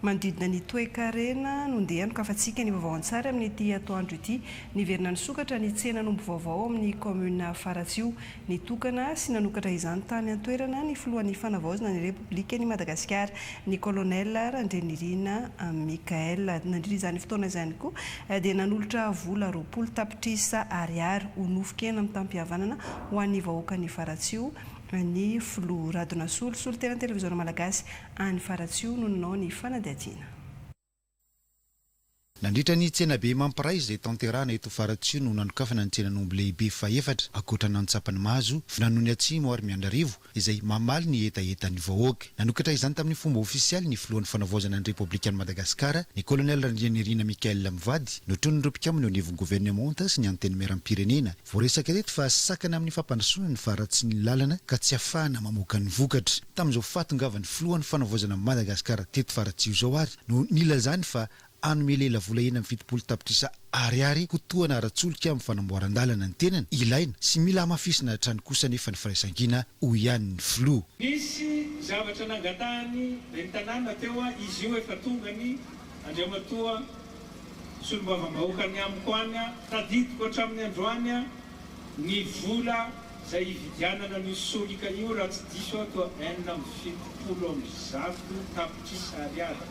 Manodidina ny toe-karena no ndehanoko afa-tsika ny vaovao an-tsary amin'ity atoandro ity. Niverina ny sokatra ny tsenan'omby vaovao amin'ny commune Faratsio. Nitokana sy nanokatra izany tany an-toerana ny filohan'ny fanavaozana ny Repoblika ny Madagasikara, ny colonel Randrenirina Mikael. Nandritra izany fotoana izany koa dia nanolotra vola 20 tapitrisa ariary ho nofokena amin'ny tampihavanana ho an'ny vahoaka ny Faratsio. Ny filoha Radona Solosolo tena televiziona malagasy any Faratsio no nanao ny fanadihadiana. Nandritra ny tsena be mampiray izay tanterahana eto Faratsio no nanokafana ny tsenan'omby lehibe faefatra akoatra nantsapany mahazo Finanony Atsimo ary Miandrarivo izay mamaly ny etaetan'ny vahoaka. Nanokatra izany tamin'ny fomba ofisialy ny filohan'ny fanavaozana ny Repoblika ny Madagasikara, ny colonel Randrenirina Mikael Mivady, notron'ireo mpikambana eo anivon'ny gouvernemanta sy ny anteny meram-pirenena. Voaresaka teto fa sakana amin'ny fampandrosoana ny Faratsy ny lalana ka tsy ahafahana mamoaka ny vokatra. Tamin'izao fahatongavan'ny filohan'ny fanavaozana ny Madagasikara teto Faratsio zao ary no nilazany fa anome lela vola 1.70 tapitrisa ariary kotoana ara-tsolika amin'ny fanamboaran-dalana ny tenany ilaina sy mila hamafisina hatrany kosa nefa ny firaisan-kina ho ihany ny filoha. Nisy zavatra nangatahany ny tanàna teo izy io efa tonga ny andriamatoa solombavambahoaka ny amiko any tadidiko hatramin'ny androany ny vola zay hividianana ny solika io raha tsy diso ato 1.70 tapitrisa ariary.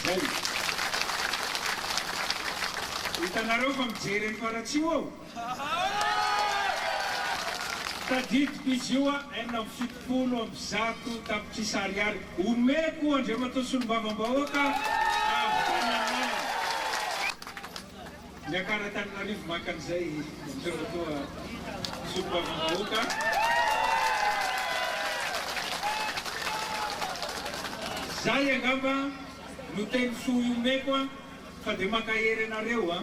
Zay. Hitanareo fa mijery ny Faratsio ao. Tadidiko izy io 1.70 tapitrisa ariary. Omeko andriamatoa solombavambahoaka niakara Antananarivo makan'izay andriamatoa solombavambahoaka. Zay angamba no teny soiomeko fa dia makahery anareo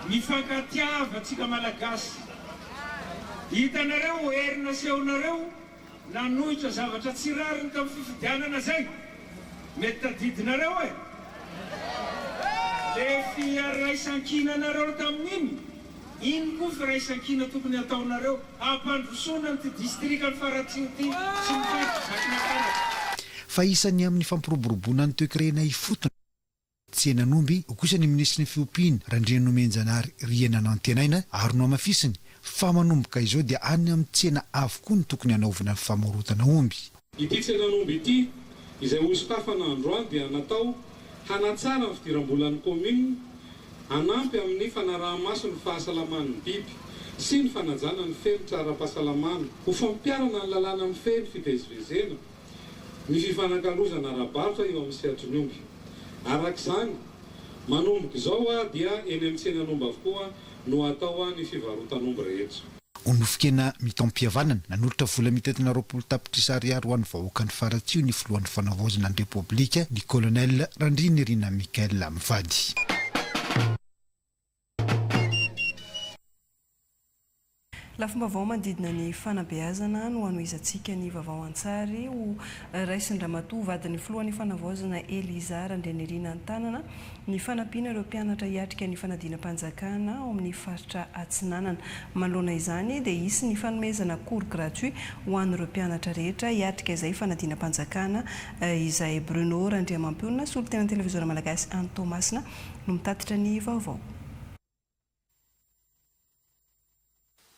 mifankatiava-tsika malagasy. Hitanareo herina sehonareo nanohitra zavatra tsy rariny tamin'ny fifidianana zay. Mety tadidinareo le firaisan-kinanareo tamin'iny. Iny koa firaisan-kina tokony ataonareo hampandrosoana ny distrika ny Faratsio ty sy ny fakizakinakana. Fa isan'ny amin'ny fampiroboroboana ny toe-karena ifotona tsenan'omby kosa ny ministry ny fiompiana Randrenomenjanary Riana Nantenaina ary no amafisiny fa manomboka izao dia any amin'ny tsena avokoa ny tokony hanaovana ny famorotana omby. Ity tsenan'omby ity izay osokafana androany dia natao hanatsara ny fidiram-bolan'ny commune, hanampy amin'ny fanaraha-maso ny fahasalaman'ny biby sy ny fanajana ny feno tsara-pahasalamana, ho fampiarana ny lalàna amin'ny feno fivezivezena, ny fifanankalozana ara-barotra eo amin'ny sehatry ny omby. Arak'izany manomboka izao dia eny amin'ny tsenan'omby avokoa no atao ny fivarotan'omby rehetra. Onofokena mitampihavanana nanolotra vola mitentina 20 tapitrisa ariary ho an'ny vahoaka ny Faratsio ny filohan'ny fanavaozana ny Repoblika, ny colonel Randrenirina Mikael Mivady. Lafim-baovao manodidina ny fanabeazana no hanohizantsika ny vaovao an-tsary ho raisin-dramatoa vadin'ny filohan'ny fanavaozana Eliza Randrenirina Antanana ny fanampiana ireo mpianatra hiatrika ny fanadina-mpanjakana ao amin'ny faritra Atsinanana. Manoloana izany dia hisy ny fanomezana cours gratuit ho an'ireo mpianatra rehetra hiatrika izay fanadina-mpanjakana izay Bruno Randriamampiona solotena televiziona malagasy any Tomasina no mitatitra ny vaovao.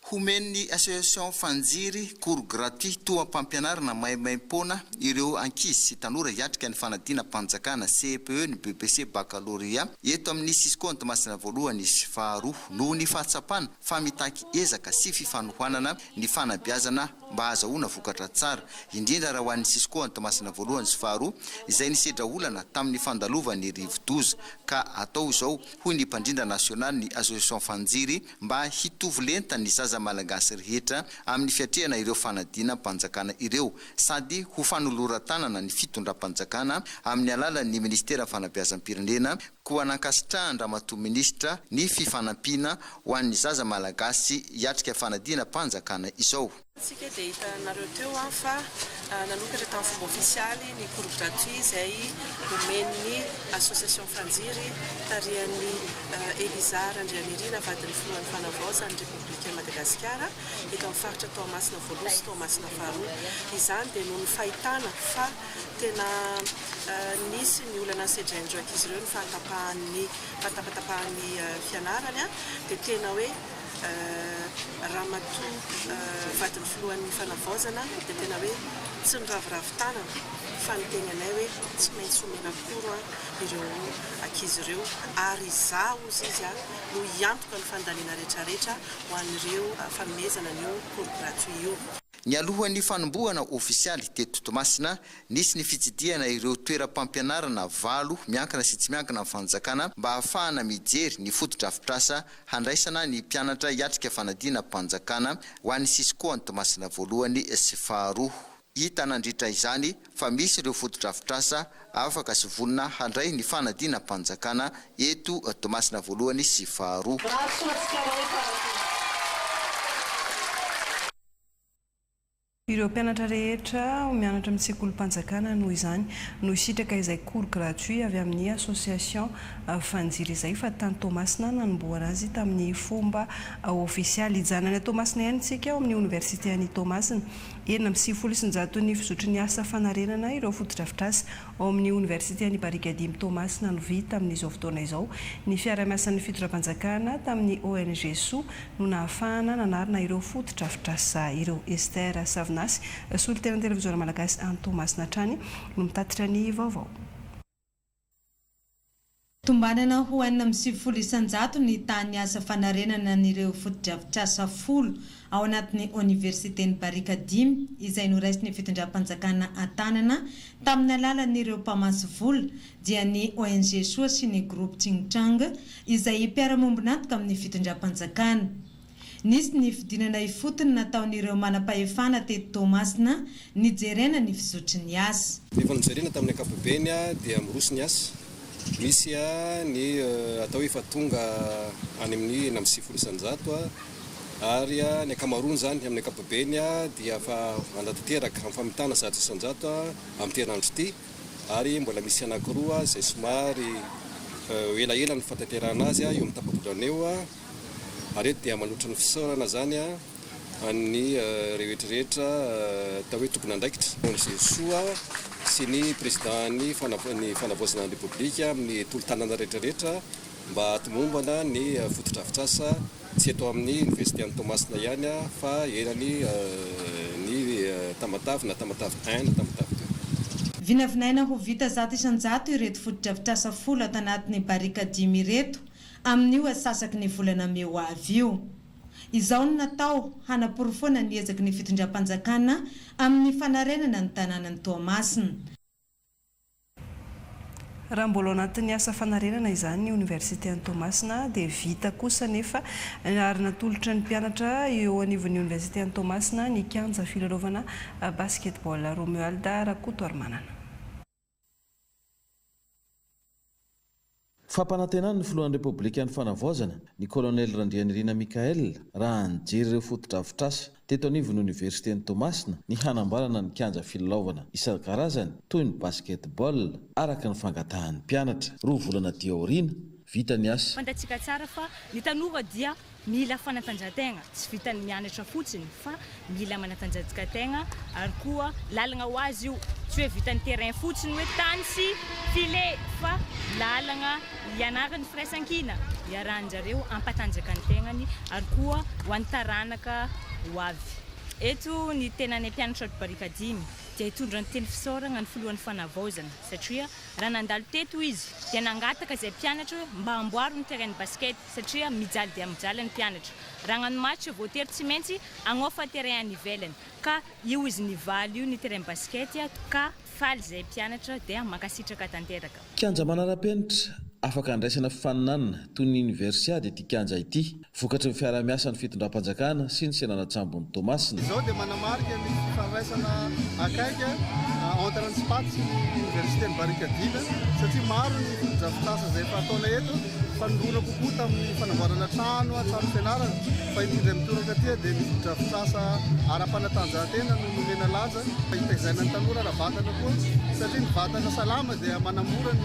Homeny association Fanjiry cours gratuit toam-pampianarana maimaimpona ireo ankizy sy tanora hiatrika ny fanadina-mpanjakana CPE ny BPC baccalauréat eto amin'ny Siskony Masina voalohany sy faharoa noho ny fahatsapana fa mitaky ezaka sy fifanohanana ny fanabeazana mba azahoana vokatra tsara indrindra raha ho an'ny Siskony Masina voalohany sy faharoa izay nisedra olana tamin'ny fandalovany Rivodoza ka atao izao hoy ny mpandrindra nasionaly ny association Fanjiry mba hitovylenta ny zaza malagasy rehetra amin'ny fiatrehana ireo fanadina-mpanjakana ireo sady ho fanoloran-tanana ny fitondram-panjakana amin'ny alalan'ny ministera fanabeazam-pirenena koa anankasitrahan-dramatoa ministra ny fifanampiana ho an'ny zaza malagasy hiatrika fanadina-mpanjakana izao. Sika dia hitanareo teo fa nanokatra tamin'ny fomba ofisialy ny cours gratuit izay omeny association fanjiry tarihan'ny Elizara Andrianirina vadin'ny filohan'ny fanavaozan'ny Repoblika Madagasikara eto amin'ny faritra Toamasina voaloha sy Toamasina faharoa. Izany dia noho ny fahitana fa tena nisy ny olana sedraindreo ankizy ireo ny fahatapatapahan'ny fianarany dia tena hoe Ramatoa vadin'ny filohan'ny fanavaozana dia tena hoe tsy niraviravin-tanana fa ny tenanay hoe tsy maintsy omena koro ireo ankizy ireo ary izaho izy no hiantoka ny fandaniana rehetrarehetra ho an'ireo fanomezana an'io cours gratuit io. Ny alohan'ny fanombohana ofisialy teto Toamasina nisy ny fitsidihana ireo toeram-pampianarana 8 miankina sy tsy miankina amin'ny fanjakana mba ahafahana mijery ny fotodrafitrasa handraisana ny mpianatra hiatrika fanadina mpanjakana ho an'ny Siskoany Toamasina voalohany sy faharoa. Hita nandritra izany fa misy ireo fotodrafitrasa afaka sy vonona handray ny fanadina mpanjakana eto Toamasina voalohany sy faharoa. Ireo mpianatra rehetra mianatra amin'ny sekolim-panjakana noho izany no isitraka izay cours gratuit avy amin'ny association fanjiry izay fa tany Toamasina nanomboana azy tamin'ny fomba ofisialy. Hijanany Toamasina ihany isika ao amin'ny université any Toamasina. 990 ny fizotry ny asa fanarenana ireo fotodrafitrasa ao amin'ny université any Barikadimy Toamasina no vita amin'izao fotoana izao. Ny fiara-miasan'ny fitondram-panjakana tamin'ny ONG SO no nahafahana nanarina ireo fotodrafitrasa ireo. Esther Savinasy, solitena televiziona malagasy any Toamasina trany no mitatitra ny vaovao. Tombanana ho anina amin'ny 700 ny tany asa fanarenana n'ireo fotodrafitrasa 10 ao anatin'ny universitén'ny Barikadimy izay noraisiny fitondram-panjakana Antanana tamin'ny alalan'ireo mpamaso vola dia ny ONG SO sy ny groupe Tsingitranga izay mpiara-mombonantoka amin'ny fitondram-panjakana. Nisy ny fidinana ifotony nataon'ireo manam-pahefana teto Toamasina nijerena ny fizotry ny asa. Ny fanjerena tamin'ny ankapobeny dia miroso ny asa. Misy ny atao efa tonga any amin'ny 990 ary ny akamaroany zany amin'ny ankapobeny dia fa andatanteraka amin'ny famitana 100 amin'ny terinandro ity ary mbola misy anankiroa izay somary elaela ny fatanterahana azy eo amin'ny tapabolana eo ary dia manotra ny fisaorana zany ny rehetrarehetra atao hoe tompon'andraikitra ny soa sy ny président ny fanavaozana ny Repoblika amin'ny tolo-tanana rehetrarehetra mba hatomombana ny fotodrafitrasa tsy eto amin'ny université any Toamasina ihany fa erany ny tamatavy na tamatavy 1 na tamatavy 2. Vinavinaina ho vita 100 ireto fotodrafitrasa 10 ato anatin'ny Barikadimy ireto amin'io asasaky ny volana meo avy io. Izao no natao hanaporofona ny ezaky ny fitondram-panjakana amin'ny fanarenana ny tanànan'ny Toamasina. Raha mbola anatin'ny asa fanarenana izany ny université any Toamasina dia vita kosa nefa ary natolotra ny mpianatra eo anivon'ny université any Toamasina ny kianja filalaovana basketball. Romualda Rakoto Armanana. Fampanantenana ny filohan'ny Repoblika ny fanavaozana ny colonel Randrianirina Mikael raha nijery ireo fotodrafitrasa teto anivon'ny université ny Toamasina ny hanamboarana ny kianja filalaovana isan-karazany toy ny basketball araka ny fangatahan'ny mpianatra. Roa volana dia aoriana vita ny asa. Fantatsika tsara fa ny tanora dia mila fanatanjahan-tegna, tsy vitan'ny mianatra fotsiny fa mila manatanjahan-tegna ary koa lalagna ho azy io tsy hoe vitan'ny terrain fotsiny hoe tany sy filet fa lalagna ianarany firaisan-kina iarahan-jareo ampatanjakan-tegnany ary koa ho an'ny taranaka ho avy. Eto ny tenany mpianatra Barikadimy dia hitondra ny teny fisaorana ny filohan'ny fanavaozana satria raha nandalo teto izy dia nangataka izay mpianatra mba amboaro ny terrain basket satria mijaly dia mijaly ny mpianatra. Raha hagnano match voatery tsy maintsy agnofa terrain any ivelany ka io izy nivaly io ny terrain basket ka faly izay mpianatra dia makasitraka tanteraka. Kianja manara-penitra afaka andraisana fifaninanana toy ny universiade ity kianja ity vokatry ny fiara-miasa ny fitondram-panjakana sy ny senanantsambon'ny Toamasina. Izao dia manamarika ny fifandraisana akaiky entre ny SPAT sy ny université ny Barikadimy satria maro ny fotodrafitrasa izay efa ataona eto fanondroana kokoa tamin'ny fanamboarana trano fianarana fa itindray mitoraka aty dia ny fotodrafitrasa ara-panatanjahantena no nomena laja hitaizana ny tanora ara-batana koa satria ny vatana salama dia manamora ny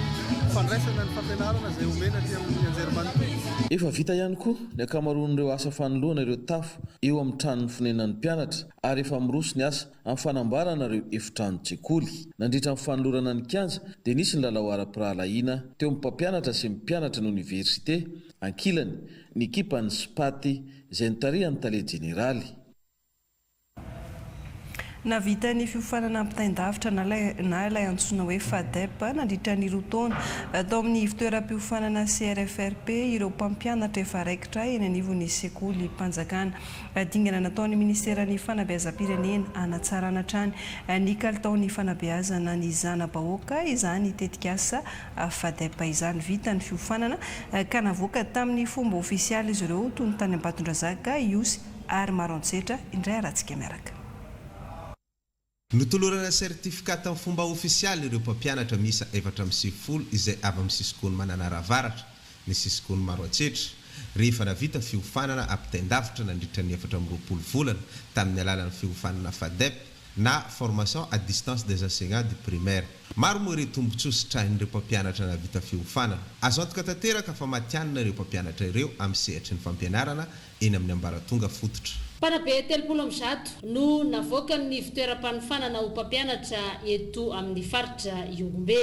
fandraisana ny fampianarana izay omena aty amin'ny anjerimanontolo. Efa vita ihany koa ny akamaroan'ireo asa fanoloana ireo tafo eo amin'ny tranon'ny fonenan'ny mpianatra ary efa miroso ny asa amin'ny fanambarana ireo efitrano-tsekoly. Nandritra amin'ny fanolorana ny kianja dia nisy ny lalao ara-pirahalahiana teo amin'ny mpampianatra sy mpianatra ny oniversite ankilany ny ekipan'ny Spaty izay nitarihan'ny tale jeneraly. Navita ny fiofanana ampitain-davitra na ilay antsoina hoe FADEP nandritra ny roa taona tao amin'ny fitoeram-piofanana CRFRP ireo mpampianatra efa raikitra eny anivon'ny sekoly mpanjakana. Dingana nataon'ny ministeran'ny fanabeazam-pirenena hanatsarana hatrany ny kalitaon'ny fanabeazana ny zana-bahoaka izany tetika asa FADEP izany. Vita ny fiofanana ka navoaka tamin'ny fomba ofisialy izy ireo toy ny tany Ambatondrazaka, Iosy ary Maroantsetra. Indray aratsika miaraka. Notolorana sertifikat amin'ny fomba ofisialy ireo mpampianatra miisa 470 izay avy amin'ny sisikony Mananaravaratra ny sisikony Maroantsetra rehefa navita fiofanana ampitain-davitra nandritra ny 4 volana tamin'ny alalan'ny fiofanana FADEP na formation à distance des enseignants du primaire. Maro moa ireo tombontsoa trahin'ireo mpampianatra navita fiofanana. Azo antoka tanteraka fa matianina ireo mpampianatra ireo amin'ny sehatry ny fampianarana eny amin'ny ambaratonga fototra. Panabe 30 no navoaka ny fitoeram-panofanana ho mpampianatra eto amin'ny faritra Iorombe.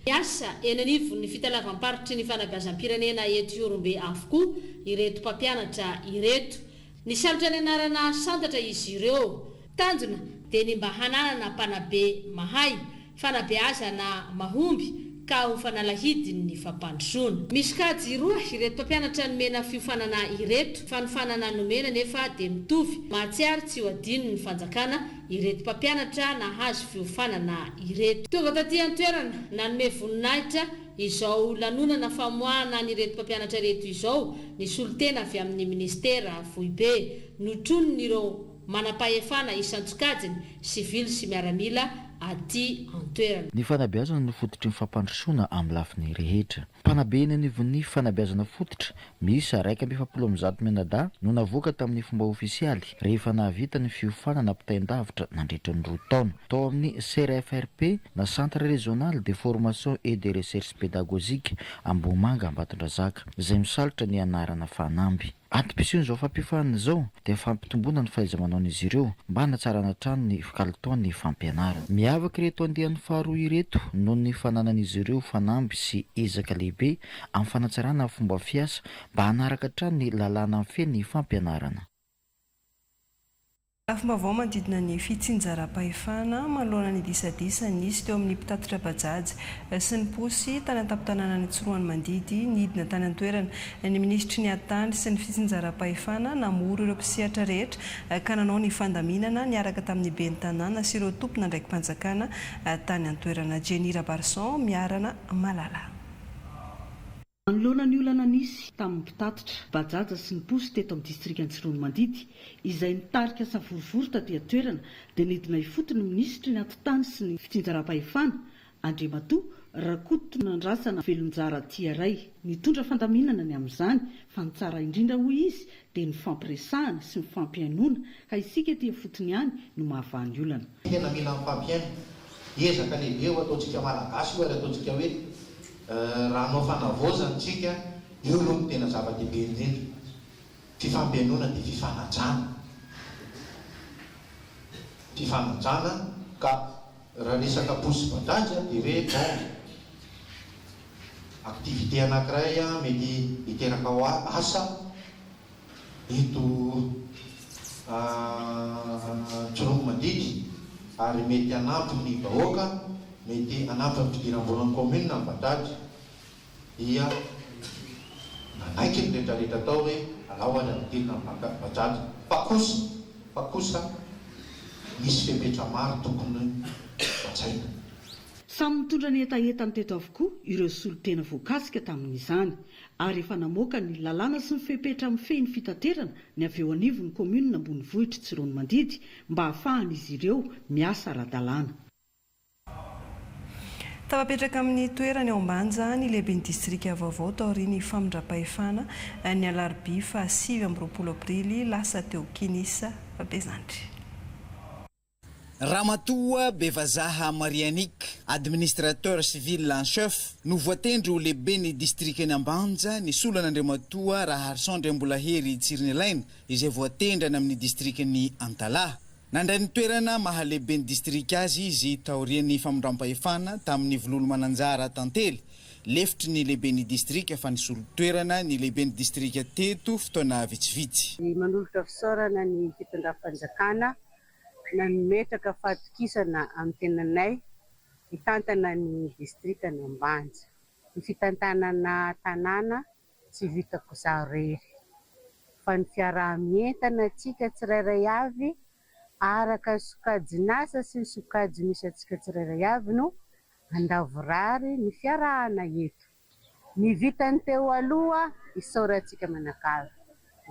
Miasa eny anivon'ny fitalavam-paritry ny fanabeazam-pirenena eto Iorombe avokoa ireto mpampianatra ireto. Ny salotra ny anarana santatra izy ireo. Tanjona dia ny mba hananana mpanabe mahay, fanabeazana mahomby ka ho fanalahidiny ny fampandrosoana. Misy kajy roa ireto mpampianatra nomena fiofanana ireto. Fanofanana nomena nefa dia mitovy. Mahatsiaro tsy ho adino ny fanjakana ireto mpampianatra nahazo fiofanana ireto. Tonga taty an-toerana nanome voninahitra izao lanonana famoahana ny ireto mpampianatra ireto izao ny solitena avy amin'ny ministera Voibe notronon'ireo manam-pahefana isan-tsokajiny sivily sy miaramila aty an-toerana. Ny fanabeazana no fototry ny fampandrosoana amin'ny lafiny rehetra. Mpanabe eny anivon'ny fanabeazana fototra misy 170 menada no navoaka tamin'ny fomba ofisialy rehefa nahavita ny fiofanana ampitain-davitra nandritra ny 2 taona tao amin'ny CRFRP na Centre Régional de Formation et de Recherche Pédagogique Ambohimanga Ambatondrazaka izay misalotra ny anarana fanamby. Antom-pisiony izao fampifanana izao dia fampitomboana ny fahaiza-manaon'izy ireo mba hanatsarana hatrany ny kalitaon'ny fampianarana. Miavaka ireto andian'ny faharoa ireto noho ny fananan'izy ireo fanamby sy ezaka lehibe amin'ny fanatsarana fomba fiasa mba hanaraka hatrany ny lalàna feno ny fampianarana. Afomba manodidina ny fitsinjaram-pahefana manoloana ny disadisa nisy teo amin'ny mpitatitra bajaj sy ny posy tany an-tampon-tanàna ny Tsiroany Mandidy nidina tany an-toerana. Ny ministry ny atany sy ny fitsinjaram-pahefana namoro ireo mpisehatra rehetra ka nanao ny fandaminana niaraka tamin'ny ben'ny tanàna sy ireo tompona ndraiky mpanjakana tany an-toerana. Jenira Barson miarana Malala. Manoloana ny olana nisy tamin'ny mpitatitra bajaja sy ny posy teto amin'ny distrikta Tsiroany Mandidy izay nitarika sa vorivory taty an-toerana dia nidina ifotony ministry ny atotany sy ny fitsinjaram-pahefana Andriamatoa Rakoto nandrasana velonjara tiaray nitondra fandaminana ny amin'izany fa ny tsara indrindra hoy izy dia ny fampiresahana sy ny fampiainona ka isika ety fotony ihany no mahavany olana. Tena mila fampiaina ezaka lehibe ho ataontsika malagasy ho ary ataontsika hoe raha anao fanavaozana tsika eo aloha tena zava-dehibe indrindra. Fifampiainona dia fifanajana ka raha resaka posy bajaja dia hoe bon aktivité anankiray mety hiteraka ho asa eto Tsiroany Mandidy ary mety hanampy ny bahoaka, mety hanampy amin'ny fidiram-bolana commune ny bajaja dia nanaiky ny rehetrarehetra atao hoe alaoana midilina amin'ny bajaja fa kosa misy fepetra maro tokony batsaina. Samy mitondra ny etaetany teto avokoa ireo solitena voakasika tamin'izany ary efa namoaka ny lalàna sy ny fepetra amin'ny fehiny fitaterana ny avy eo anivon'ny commune Ambonivohitra Tsiroany Mandidy mba hahafahan'izy ireo miasa ara-dalàna. Tapapetraka amin'ny toerany ao Ambanja ny lehiben'ny distrika vaovao taoriany famindram-pahefana ny alarobia fa 7 aprily lasa teo Kinisa Bezandry. Ramatoa Bevazaha Marianik, administrateur civil en chef, no voatendry ho lehiben'ny distrikany Ambanja ny solan'Andriamatoa Raharson mbola hery Tsirnelaina izay voatendrana amin'ny distrikany Antala. Nandray ny toerana mahalehiben'ny distrika azy izy taorian'ny famindram-pahefana tamin'ny vololo mananjara tantely. Lefitry ny lehiben'ny distrika fa nisolo toerana ny lehiben'ny distrika teto fotoana vitsivitsy. Manolotra fisaorana ny fitondram-panjakana na nimetraka fahatokisana amin'ny tenanay hitantana ny distrikany Ambanja. Ny fitantanana tanàna tsy vitako za rery. Fa ny fiarahamientana antsika tsirairay avy araka sokajinasa sy ny sokajy misy antsika tsirairay avy no andavorary ny fiarahana eto. Ny vitany teo aloha isaorantsika manakavy.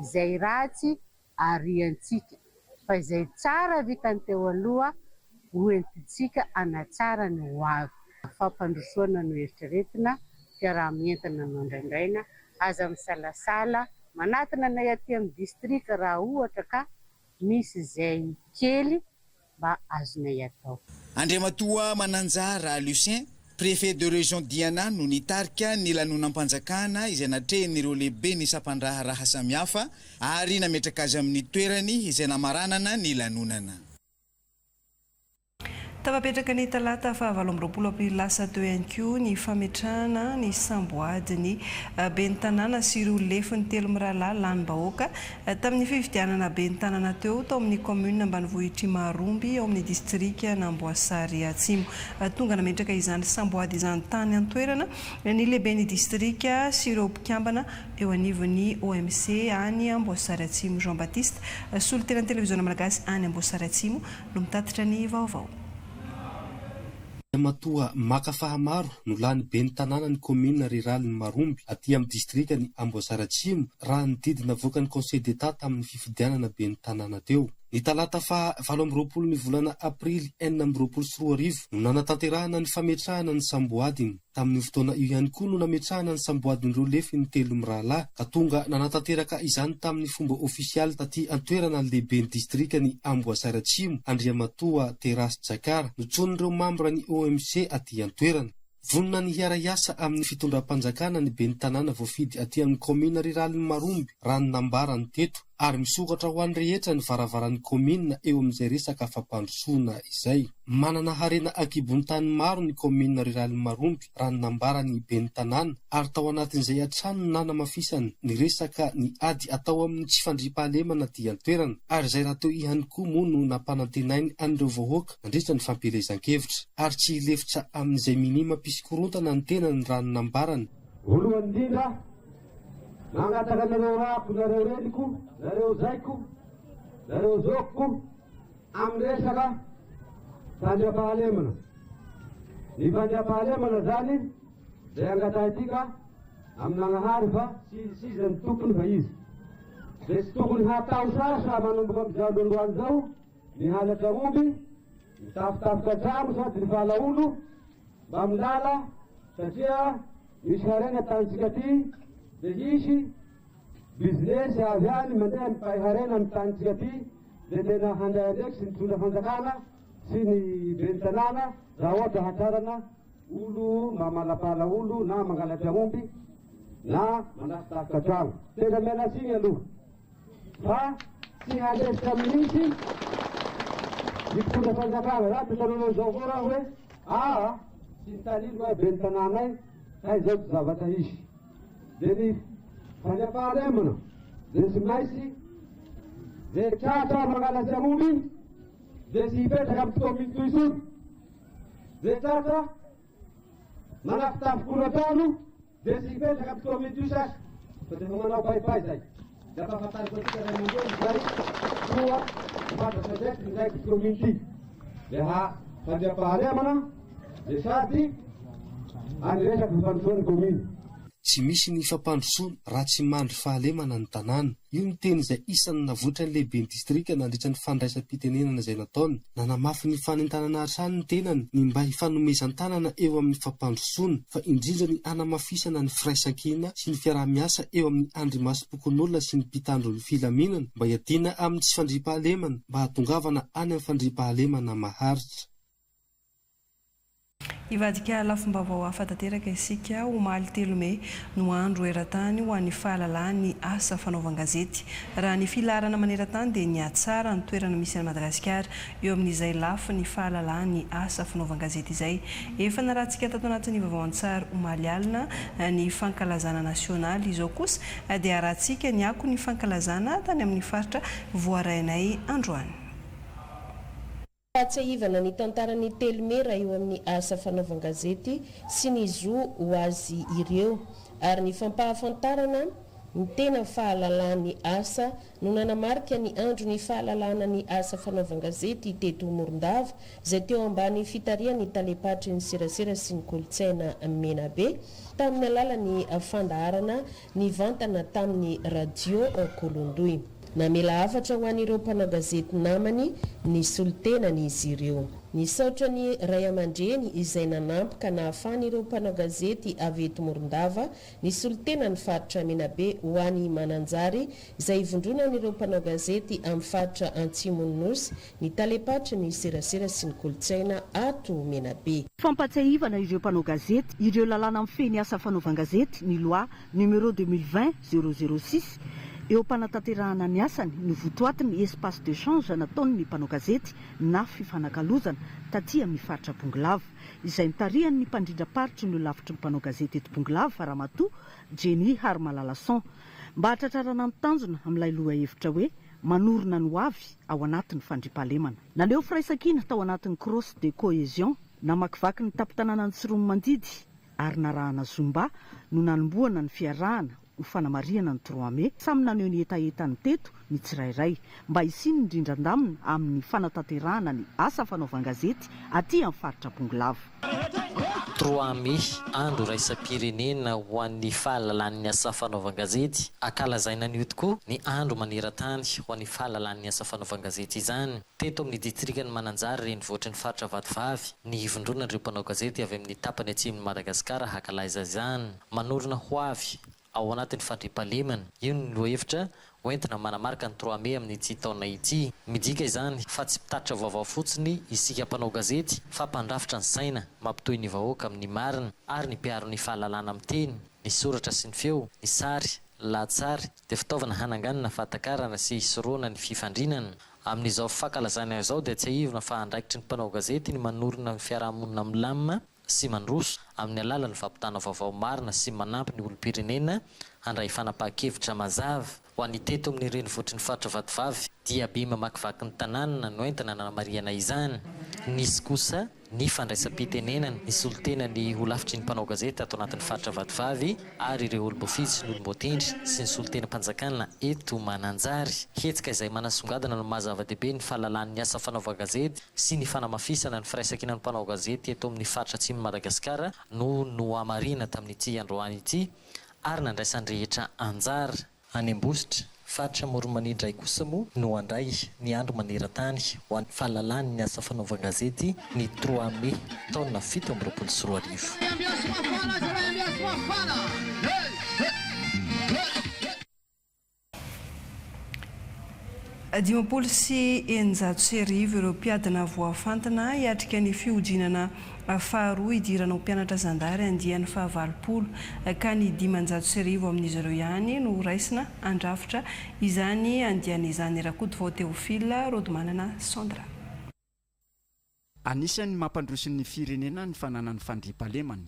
Izay ratsy ariantsika. Fa izay tsara vitany teo aloha hoentintsika anatsara ny ho avy. Fampandrosoana no eritreretina fiarahamientana no ndraindraina aza misalasala manatona anay aty amin'ny distrika raha ohatra ka misy izay kely mba azonay atao. Andriamatoa Mananjara Lucien, préfet de région Diana no nitarika ny lanonam-panjakana izay natrehan'ireo lehibe ny sapandraha raha samihafa ary nametraka azy amin'ny toerany izay namaranana ny lanonana. Tapapetraka ny talata fa 7 aprily lasa teo ihany koa ny fametrahana ny samboady ny ben'ny tanàna sy ireo lefiny 3 mirahalahy lanim-bahoaka tamin'ny fifidianana ben'ny tanàna teo tao amin'ny commune ambanivohitra Maromby ao amin'ny distrika n'Amboasary Atsimo. Tonga nametraka izany samboady izany tany an-toerana ny lehiben'ny distrika sy ireo mpikambana eo anivon'ny OMC any Amboasary Atsimo. Jean Baptiste, solon-tena televiziona malagasy any Amboasary Atsimo no mitatitra ny vaovao. Matoa makafahamaro no lany ben'ny tanàna ny commune rurale ny Maromby aty amin'ny distrika ny Amboasary Atsimo raha ny didina avoaka ny conseil d'état tamin'ny fifidianana ben'ny tanàna teo. Ny talata fa 7 ny volana aprily 2024 no nanatanterahana ny fametrahana ny samboadiny. Tamin'ny fotoana io ihany koa no nametrahana ny samboadin'ireo lefiny 3 mirahalahy ka tonga nanatanteraka izany tamin'ny fomba ofisialy taty antoerana ny lehiben'ny distrika ny Amboasary Atsimo. Andriamatoa Teras Jakara notsonin'ireo mambra ny OMC aty antoerana. Vonina ny hiara-iasa amin'ny fitondram-panjakana ny ben'ny tanàna voafidy aty amin'ny commune rurale ny Maromby raha ny nambarany teto ary misokatra ho an'ny rehetra ny varavaran'ny commune eo amin'izay resaka fampandrosoana izay. Manana harena akibony tany maro ny commune rurale ny Maromby raha ny nambarany ben'ny tanàna ary tao anatin'izay hatrany nanamafisany ny resaka ny ady atao amin'ny tsy fandriampahalemana aty antoerana ary izay raha teo ihany koa moa no nampanantenainy an'ireo vahoaka mandritra ny fampielezan-kevitra ary tsy lefitra amin'izay minima pisikorontana ny tena ny raha ny nambarany. Voalohany indrindra mangataka nareo rapo, nareo reniko, nareo zaiko, nareo zokiko amin'ny resaka fandriampahalemana. Ny fandriampahalemana zany izay angatahytika amin'ny nagnahary fa sizany tompony fa izy. Dia tsy tokony hatao sasa manomboka amin'izao loaloany zao ny halatra omby, mitafitafiky trano sady ny falaolo mba milala satria misy harena tanitsika ty dia hisy business avy any mandeha mipahy harena amin'ny tanitsika ty dia tena handray ndraiky sy nitondra fanjakana sy ny ben'ny tanàna raha ohatra hatrarana olo mamalapala olo na mangalatra omby na manafitafika trano. Tena miala tsiny aloha fa tsy halesitra mihintsy ny mpitondra fanjakana raha totanonao zao koa raha hoe tsy nitalilo hoe ben'ny tanànay hay zao tsy zavatra isy. Dia ny fandriampahalemana dia tsy maintsy dia tratra mangalatsy omby dia tsy hipetraka amin'ny commune toy isony. Dia tratra manafitafy trano dia tsy hipetraka amin'ny commune toy sasy fa dia manao paipay zay. Dia ampahafantariko atsika ray aman-dreny zay koa fantatra ndraiky ny raiky commune ty. Dia fandriampahalemana dia sady any resaky fandrosoan'ny commune. tsy misy ny fampandrosoana raha tsy mandry fahalemana ny tanàna. Io ny teny izay isan'ny navoatra ny lehibe ny distrika nandritra ny fandraisam-pitenenana izay nataony. Nanamafy ny fanentanana arsany ny tenany ny mba hifanomezan-tanana eo amin'ny fampandrosoana, fa indrindra ny anamafisana ny firaisan-kina sy ny fiaraha-miasa eo amin'ny andrimasom-pokon'olona sy ny mpitandro ny filaminana mba hiadiana amin'ny tsy fandriam-pahalemana, mba hatongavana any amin'ny fandriam-pahalemana maharitra. Ivadika lafim-baovao hafa tanteraka isika omaly 3 Mey no andro eran-tany ho an'ny fahalalahany asa fanaovan-gazety. Raha ny filarana maneran-tany dia ny atsara ny toerana misy any Madagasikara eo amin'izay lafy ny fahalalahany asa fanaovan-gazety izay. Efa narahantsika tato anatin'ny vaovao an-tsary omaly alina ny fankalazana nasionaly, izao kosa dia arahantsika ny ako ny fankalazana tany amin'ny faritra voarainay androany. Fahatsiahivana ny tantarany 3 Mey raha eo amin'ny asa fanaovan-gazety sy ny zo ho azy ireo, ary ny fampahafantarana ny tena fahalalahany asa no nanamarika ny andro ny fahalalahana ny asa fanaovan-gazety teto Morondava izay teo ambany fitarian'ny talepatry ny serasera sy ny kolotsaina Menabe tamin'ny alalan'ny fandaharana ny vantana tamin'ny radio Kolondoy. Namela hafatra ho an'ireo mpanao gazety namany ny solitenany izy ireo. Nisaotra ny ray aman-dreny izay nanampy ka nahafahan'ireo mpanao gazety avy eto Morondava ny solitenany faritra Menabe ho an'ny mananjary izay ivondronan'ireo mpanao gazety amin'ny faritra Antsimon'ny Nosy ny talepatra ny serasera sy ny kolotsaina ato Menabe. Fampatsiahivana ireo mpanao gazety ireo lalàna amin'ny feny asa fanaovan-gazety ny loi numéro 2020-006 eo mpanatanterahana ny asany ny votoatiny espace de change nataony ny mpanao gazety na fifanakalozana taty amin'ny faritra Bongolava izay mitarihan'ny mpandrindra-paritry ny lavitry ny mpanao gazety eto Bongolava Ramatoa Jenny Harmalalason mba hatratrarana ny tanjona amin'ilay loha hevitra hoe manorina ny hoavy ao anatin'ny fandriam-pahalemana. Naleo firaisan-kina tao anatin'ny cross de cohésion namakivaky ny tapitanana ny Tsiromo Mandidy ary narahana Zomba no nanomboana ny fiarahana ho fanamariana ny 3 Mey samy naneho ny etaetany teto ny tsirairay mba hisiny ny rindran-damina amin'ny fanatanterahana ny asa fanaovan-gazety aty amin'ny faritra Bongolava. 3 Mey andro raisam-pirenena ho an'ny fahalalan'ny asa fanaovan-gazety. Akalazaina an'io tokoa ny andro maneran-tany ho an'ny fahalalan'ny asa fanaovan-gazety izany. Teto amin'ny distrikany Mananjary renivohitry ny faritra Vadivavy ny ivondronan'ireo mpanao gazety avy amin'ny tapany atsimon'ny Madagasikara hakalaiza izany. Manorina ho avy ao anatin'ny fandriam-pahalemana. Io ny lohevitra hoentina manamarika ny 3 Mey amin'ity taona ity. Midika izany fa tsy mpitatitra vaovao fotsiny isika mpanao gazety fa mpandrafitra ny saina, mampitohy ny vahoaka amin'ny marina ary ny mpiaro ny fahalalana amin'ny teny, ny soratra sy ny feo, ny sary, lahatsary dia fitaovana hananganana fahatakarana sy hisoroana ny fifandrinana. Amin'izao fankalazana izao dia tsy ahivona fa andraikitry ny mpanao gazety ny manorina ny fiarahamonina milamina sy mandroso amin'ny alalan'ny fampitana vaovao marina sy manampy ny olom-pirenena handray fanapahan-kevitra mazava ho an'ny teto amin'ny renivohitry ny faritra Vadivavy dia be mamakivaky ny tanàna no entina nanamariana izany. Nisy kosa ny fandraisam-pitenenana ny solitenany ho lafitry ny mpanao gazety ato anatin'ny faritra Vadivavy ary ireo olom-bofitsy ny olom-botendry sy ny solitena-mpanjakana eto Mananjary. Hetsika izay manasongadana no mahazava-dehibe ny fahalalan'ny asa fanaovan-gazety sy ny fanamafisana ny firaisan-kina ny mpanao gazety eto amin'ny faritra atsimon'ny Madagasikara no amarina tamin'ity androany ity ary nandraisan-drehetra anjara any Ambositra. Faritra Moromanindray kosa moa no andray ny andro maneran-tany ho an'ny fahalalan'ny asa fanaovan-gazety ny 3 Mey taona 2024. Dimampolo sy eninjato sy arivo ireo mpiadina voafantana hiatrika ny fiodinana faharoa idirana ho mpianatra zandary andian'ny fahavalopolo ka ny 500 sy arivo amin'izy ireo ihany no raisina andrafitra izany andiana izany Rakoto vao Teofila Rodomanana Sondra. Anisan'ny mampandroso ny firenena ny fananany fandriam-pahalemana.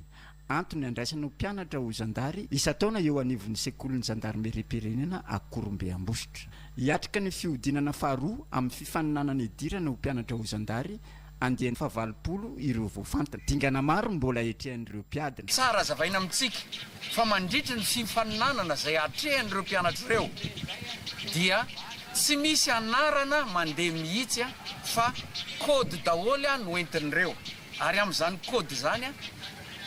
Antony andraisana ho mpianatra ho zandary isa-taona eo anivon'ny sekolin'ny zandarmerie-pirenena a Korombe Ambositra. Hiatrika ny fiodinana faharoa amin'ny fifaninanana idirana ho mpianatra ho zandary andian'ny fahavalopolo ireo voafantana. Dingana maro mbola etrehan'ireo mpiadina. Tsara zavaina amintsika fa mandritra ny fifaninanana izay atrehan'ireo mpianatra ireo dia tsy misy anarana mandeha mihitsy fa kody daholo no entin'ireo ary amin'izany kody izany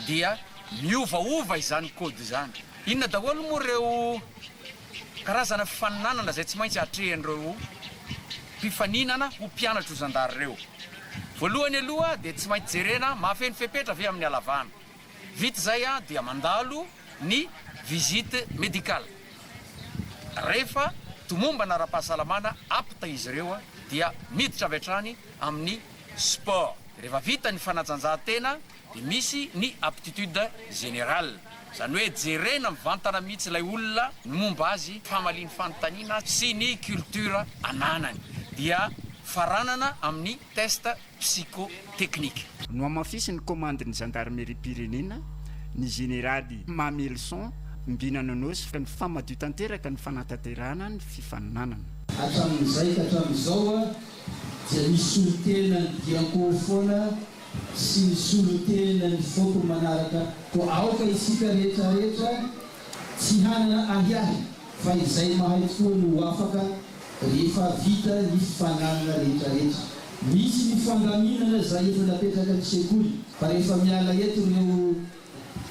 dia miovaova izany kody izany. inona daholo moa ireo karazana fifaninanana izay tsy maintsy atrehan'ireo mpifaninana ho mpianatra ho zandary ireo. Voalohany aloha dia tsy maintsy jerena mahafeno fepetra avy amin'ny halavana. Vita izay dia mandalo ny visite médicale. Rehefa tomomba na ara-pahasalamana apta izy ireo dia miditra avy hatrany amin'ny sport. Rehefa vita ny fanatanjahantena dia misy ny aptitude générale. Izany hoe jerena mivantana mihitsy ilay olona ny momba azy famaliany fanontaniana sy ny culture ananany. Dia faranana amin'ny test psychotechnique. No amafisy ny commande ny gendarmerie-pirenena, ny généraly Mamelson mbinana nosy ka ny famadio tanteraka ny fanatanterahana ny fifaninanana. Hatramin'izay ka hatramin'izao dia ny solotena ny diankoho foana sy ny solotena ny foko manaraka ko aoka isika rehetrarehetra tsy hanana ahiahy fa izay mahay tokoa no afaka rehefa vita ny fifananana rehetrarehetra. Misy ny fandaminana zay efa napetraka ny sekoly fa rehefa miala eto ireo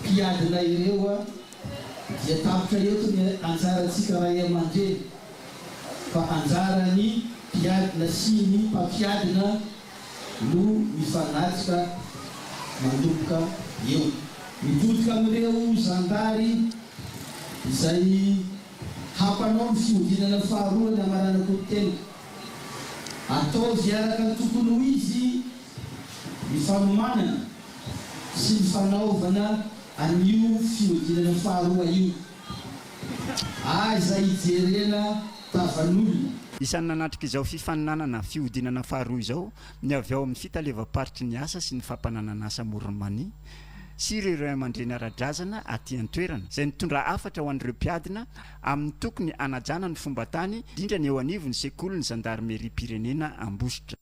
mpiadina ireo dia tapitra eto ny anjarantsika ray aman-dreny fa anjarany mpiadina sy ny mpampiadina no mifanatrika manomboka eo. Mitodika amin'ireo zandary izay hampanao ny fiodinana faharoa ny amaranako ny tena. Ataovy araka ny tokony ho izy ny fanomanana sy ny fanaovana an'io fiodinana faharoa io. Izay ijerena tavan'olona. Isan'ny nanatrika izao fifaninanana fiodinana faharoa izao ny avy ao amin'ny fitalevam-paritry ny asa sy ny fampananana asa moronmani sy ireo ray aman-dreny ara-drazana aty an-toerana izay nitondra afatra ho an'ireo mpiadina amin'ny tokony anajana ny fomba tany indrindra ny eo anivony sekoly ny gendarmerie-pirenena Ambositra.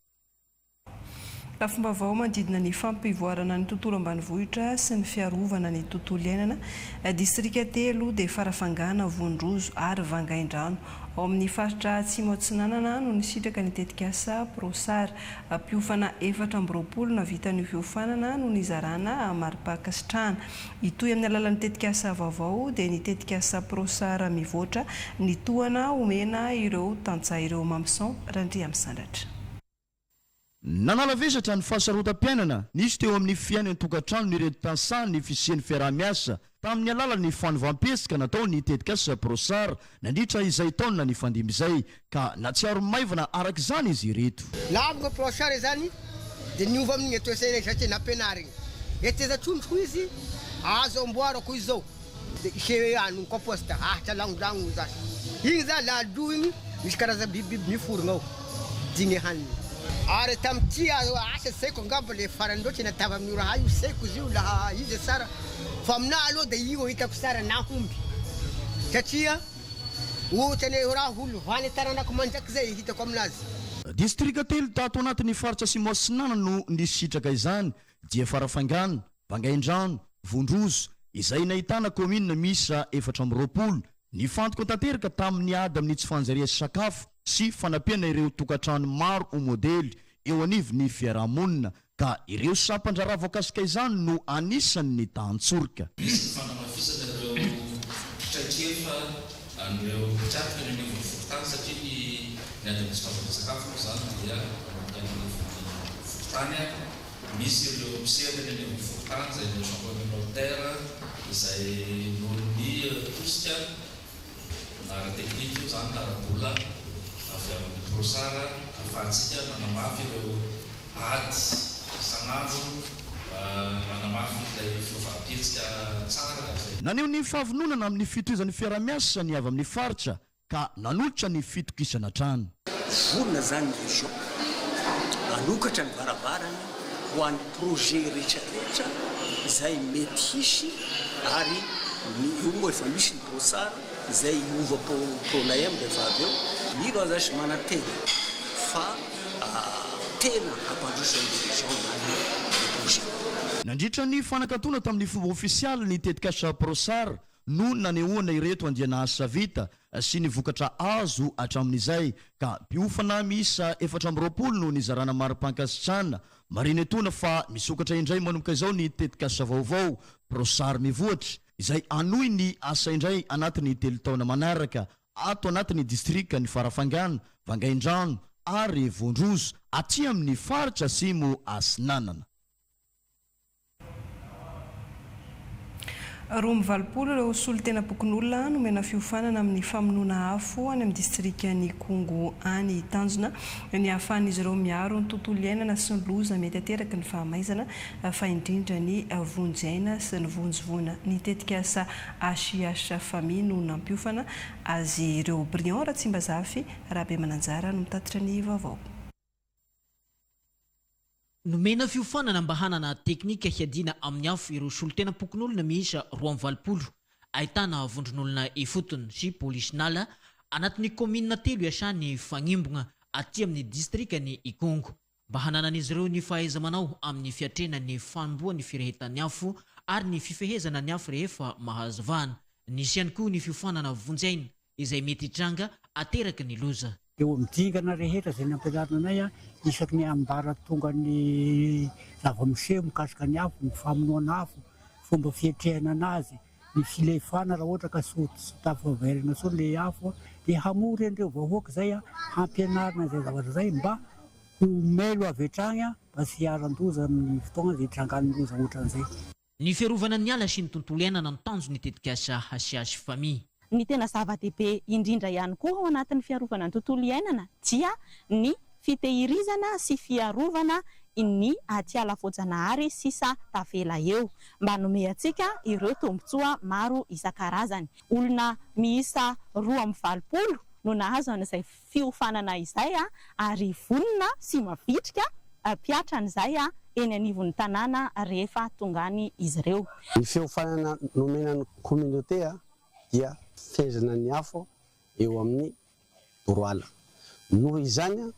Fomba vao mandidina ny fampivoarana ny tontolo ambanivohitra sy ny fiarovana ny tontolo iainana, distrika telo dia farafangana Vondrozo ary Vangaindrano ao amin'ny faritra Atsimo Atsinanana no nisitraka ny tetikasa Prosar mpiofana 420 na vita ny fiofanana no nizarana Maripakasitrahana. Itoy amin'ny alalan'ny tetikasa vaovao dia ny tetikasa Prosar mivoatra ny tohana omena ireo tantsaha ireo Mamson Randria Misandratra. Nanala vesatra ny fahasarotam-piainana nisy teo amin'ny fiainany tokantrano ny ireto tansaha ny fisian'ny fiarahamiasa tamin'ny alalan'ny fanovam-pesika natao ny tetikasa Prosar nandritra izay taona ny fandimby izay ka natsiaro maivana arak'izany izy ireto. Lavaka Prosar zany dia niova amin'igny atao saina satria nampianarigny. Eteza trondroko izy azo amboarako izy zao dia ishe ano komposta ahitra langolangony zasy. Igny za lalo igny misy karaza bibibiby miforona ao digny haniny. Ary tamty asa saiko angamba le farany loatra natava amin'ny raha io saiko izy io laha izy tsara fa aminahy aloha dia io hitako tsara nahomby satria ohatra ny raha olo vany taranako mandraky zay hitako aminazy. Distrika telo tato anatin'ny faritra Atsimo Atsinanana no nisitraka izany dia Farafangana, Vangaindrano, Vondrozo izay nahitana commune misa 420 nifantoko tanteraka tamin'ny ady amin'ny tsy fanjaria sakafo sy fanampiana ireo tokantrano maro ho modely eo anivon'ny fiarahamonina ka ireo sampandraraha voakasika izany no anisan'ny tantsorika. Misy fanamafisana ireo traikefa anireo tratrika ny anivon'ny fokotany satria ny ady amin'ny sakafo zany dia anivon'ny fokotany. Misy ireo mpisehatra ny anivon'ny fokotany izay ireo champion communautaire izay nohon'ny tosika na ara-teknika io zany na ara-bola avy amin'ny Prosara ahafahantsika manamafy ireo ady isan'andro manamafy ilay fiovam-pitsika tsara. Naneho ny fahavononana amin'ny fitohizan'ny fiarahamiasa ny avy amin'ny faritra ka nanolotra ny fitokisana trano. Vorona zany région manokatra ny varavarana ho an'ny projet rehetrarehetra izay mety hisy ary io moa efa misy ny Prosara izay iova PONAM rehefa avy eo mino azy manatena fa tena hampandrosan'ny région projet. Nandritra ny fanakatona tamin'ny fomba ofisialy ny tetikasa Prosar no nanehoana ireto andiana asa vita sy ny vokatra azo hatramin'izay ka mpiofana misa 420 no nizarana Maripakasitrahana marina etona fa misokatra indray manomboka izao ny tetikasa vaovao Prosar mivoatra izay anoy ny asa indray anatin'ny 3 taona manaraka ato anatin'ny distrika ny Farafangana, Vangaindrano ary Vondrozo aty amin'ny faritra Simo Asinanana. Roa valopolo ireo solon-tena bokon'olona nomena fiofanana amin'ny famonoana afo any amin'ny distrikany Kongo any Tanjona ny ahafahan'izy ireo miaro ny tontolo iainana sy ny loza mety ateraky ny fahamaizana fa indrindra ny vonjaina sy ny vonjovona. Ny tetika asa ACH famille no nampiofana azy ireo Brian Ratsimbazafy Rabe Mananjara no mitatitra ny vaovao. Nomena fiofanana mba hanana teknika hiadina amin'ny afo ireo solon-tena pokon'olona miisa 20 ahitana vondron'olona ifotony sy polisinala anatin'ny komina 3 iasany fagnimbona aty amin'ny distrikany Ikongo mba hananan'izy ireo ny fahaiza-manao amin'ny fiatrenany fanomboa ny firehetan'ny afo ary ny fifehezana ny afo rehefa mahazo vahana. Nisy ihany koa ny fiofanana vonjaina izay mety hitranga ateraky ny loza. Eo midingana rehetra izay nampianarina anay isaky ny ambara tonga ny zava-miseho mikasika ny afo, ny famonoana afo, fomba fietrehana anazy, ny filefana raha ohatra ka sotafaverina so le afo dia hamory andreo vahoaka zay hampianarina izay zavatra zay mba ho melo avy hatrany mba sy hiaran-doza amin'ny fotoana izay hitrangan'ny loza ohatran'izay. Ny fiarovana ny ala sy ny tontolo iainana no tanjo ny tetika asa ACH famille. Ny tena zava-dehibe indrindra ihany koa ao anatin'ny fiarovana ny tontolo iainana dia ny fitehirizana sy fiarovana ny atiala voajanahary sisa tavela eo mba hanome antsika ireo tombotsoa maro isan-karazany. Olona miisa 220 no nahazo an'izay fiofanana izay ary vonona sy mavitrika piatran'izay eny anivon'ny tanàna rehefa tongany izy ireo. Ny fiofanana nomenan'ny communauté dia fehezana ny afo eo amin'ny Boroala. Noho izany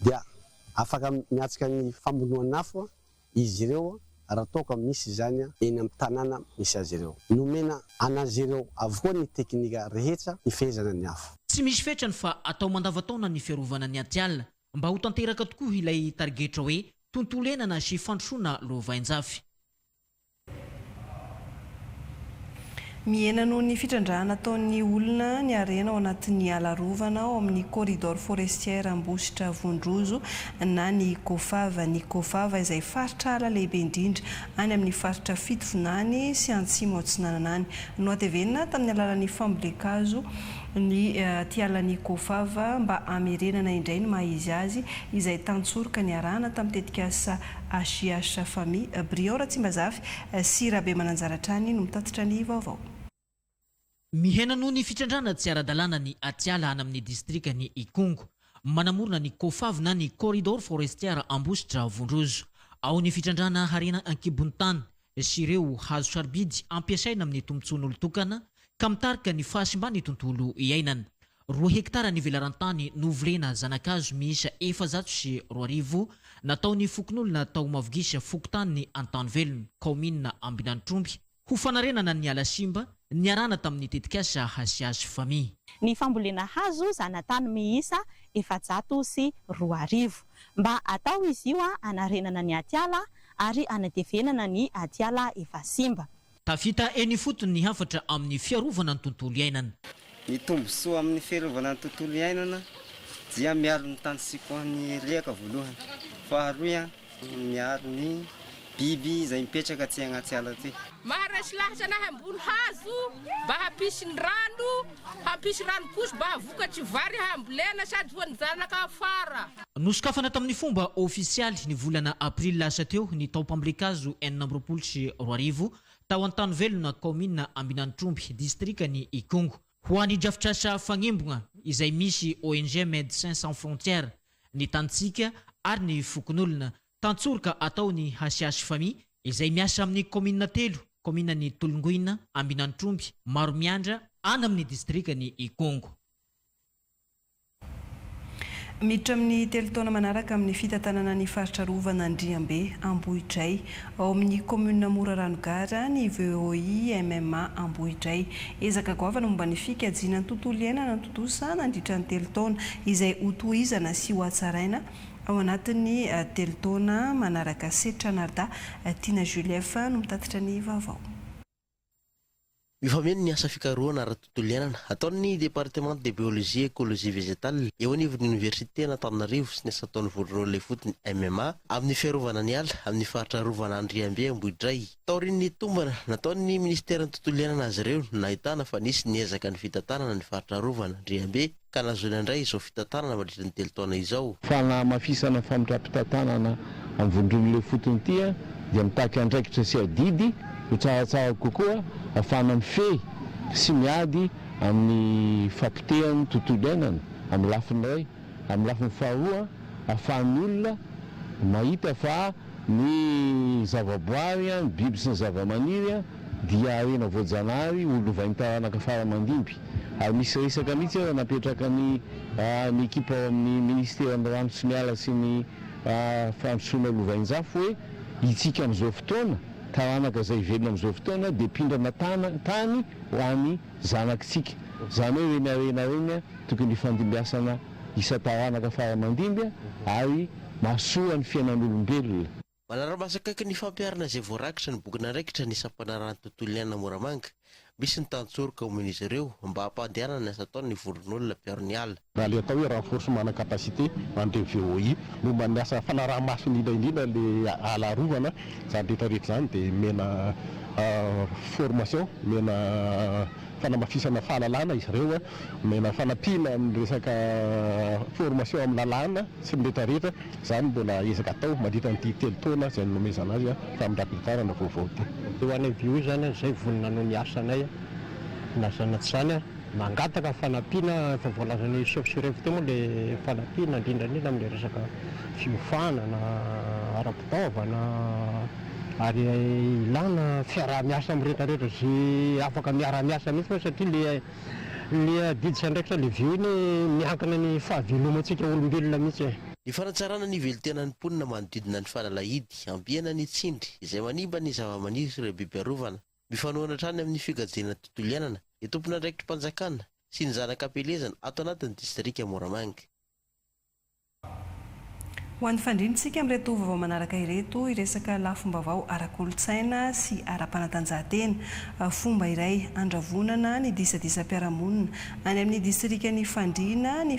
dia afaka miatsika ny famonoana afo izy ireo raha toka misy izany eny amin'ny tanàna misy azy ireo. Nomena anazy ireo avokoa ny teknika rehetra ny fehezana ny afo. Tsy misy fetrany fa atao mandavataona ny fiarovana ny atiala mba ho tanteraka tokoa ilay targetra hoe tontolo iainana sy fandrosoana lovain-jafy. Miena noho ny fitrandrahana ataon'ny olona ny arena ao anatin'ny alarovana ao amin'ny corridor forestière Ambositra Vondrozo na ny Kofava. Ny Kofava izay faritra ala lehibe indrindra any amin'ny faritra Fitovonany sy Antsimo Atsinanana no atevenina tamin'ny alalan'ny fambolekazo ny tialan'ny Kofava mba amerenana indray ny mahizy azy izay tantsoroka ny arana tamin'ny tetika asa ACH famille. Brian Ratsimbazafy sy Rabe Mananjara trany no mitatitra ny vaovao. Mihena noho ny fitrandrana tsy ara-dalàna ny atiala any amin'ny distrikany Ikongo manamorona ny Kofava na ny corridor forestière Ambositra Vondrozo. Ao ny fitrandrana harena ankibon'ny tany sy ireo hazo sarbidy ampiasaina amin'ny tombontsoan'olo tokana ka mitarika ny fahasimbany tontolo iainana. 2 hektara ny velarantany novolena zanakazo miisa 420 nataon'ny fokon'olona tao mavogisa fokotany ny Antanvelona komina Ambinanitromby ho fanarenana ny alasimba ny arana tamin'ny tetika asa ACH famille. Ny fambolena hazo zanatany miisa 420 mba atao izy io anarenana ny atiala ary anatevenana ny atiala efa simba. Tafita eny fotony ny hafatra amin'ny fiarovana ny tontolo iainana. Ny tombosoa amin'ny fiarovana ny tontolo iainana dia miaro ny tantsiko ny riaka voalohany. Faharoa miaro ny biby izay mipetraka aty agnaty ala aty. Maharesy lahatra na ambony hazo mba hampisy ny rano, hampisy rano kosa mba havokatry vary hambolena sady ho ny zanaka afara. Nosokafana tamin'ny fomba ofisialy ny volana aprily lasa teo ny taopambolekazo 420 tao Antanvelona komina Ambinanitromby distrikany Ikongo ho an'ny drafitrasa fagnimbona izay misy ONG Médecins Sans Frontières ny tantsika ary ny fokon'olona tantsoroka ataony ACH famille izay miasa amin'ny komina 3 kominany Tolongoina Ambinanitromby Maromiandra any amin'ny distrikany Ikongo. Miditra amin'ny 3 taona manaraka amin'ny fitantanana ny faritra rovana Andriambe Ambohitray ao amin'ny commune Mora Ranogara ny VOI MMA Ambohitray ezaka goavana momba ny fikajiana ny tontolo iainana ntotosa nandritra ny 3 taona izay hotohizana sy ho hatsaraina ao anatin'ny 3 taona manaraka setra narda Tina Julief no mitatitra ny vaovao. Mifameno ny asa fikarohana ara-tontolo iainana ataon'ny département de biologie écologie végétale eo anivon'ny université n'Antananarivo sy ny asa ataon'ny voron'olona fotony MMA amin'ny fiarovana ny ala amin'ny faritra rovana Andriambe Ambohidray. Taorian'ny tombana nataon'ny ministère ny tontolo iainana azy ireo nahitana fa nisy niezaka ny fitantanana ny faritra rovana Andriambe ka nazony indray izao fitantanana mandritra ny 3 taona izao. Fanamafisana fampitantanana amin'ny voron'olona fotony ity dia mitaka andraikitra sy adidy ho tsaratsara kokoa afana mifehy sy miady amin'ny fampitehan'ny tontolo iainana amin'ny lafiny iray, amin'ny lafiny faharoa ahafahan'ny olona mahita fa ny zavaboary, ny biby sy ny zavamaniry dia arena voajanahary olovainy taranaka faramandimby. Ary misy resaka mihitsy napetraka ny ekipa ao amin'ny ministère ny rano sy ny ala sy ny fandrosoana lovain-jafo hoe itsika amin'izao fotoana taranaka izay velona amin'izao fotoana dia pindrana tany ho an'ny zanakitsika. Zany hoe reny tokony ifandimbiasana isa-taranaka faramandimby ary mahasoa ny fiainan'olombelona. Manara-masaka ny fampiarana izay voarakitra ny boky naraikitra ny isam-panarahan'ny tontolo iainana Moramanga. Misy ny tantsoroka omin'izy ireo mba hampandehanana ny asa ataon'ny voron'olona mpiaro ny ala. Raha le atao hoe renforcement capacité an'ireny VOI momba ny asa fanaraha-masony indrindra le ala rovana zany rehetrarehetra zany dia mena formation, mena fanamafisana fahalalana izy ireo, mena fanampiana ny resaka formation amin'ny lalàna sy ny rehetrarehetra zany mbola ezaka atao mandritra ny 3 taona izay nomezana azy fa mirampitarana vaovao ty. Eo any VOI zany izay vonona no ny asanay nasana tsy zany mangataka fanampiana efa voalazany chef surev teo moa le fanampiana indrindrandrindra amin'le resaka fiofanana ara-pitaovana ary ilana fiaraha-miasa amin'ny rehetrarehetra zay afaka miara-miasa mihitsy fa satria le diditra ndraikitra le VOI miankina ny fahavelomantsika olombelona mihitsy. Ny fanatsarana ny velon-tenan'ny mponina manodidina ny fanalahidy ampiana ny tsindry izay manimba ny zavamaniry sy ireo biby arovana. Mifanohana trany amin'ny figajena tontolo iainana ny tompona andraikitra mpanjakana sy ny zanaka ampelezana ato anatin'ny distrika Moramanga. Ho an'ny fandrinitsika amin'ireto vaovao manaraka ireto iresaka lafim-baovao ara-kolontsaina sy ara-panatanjahantena. Fomba iray andravonana ny disadisa-piarahamonina any amin'ny distrika ny Fandriana ny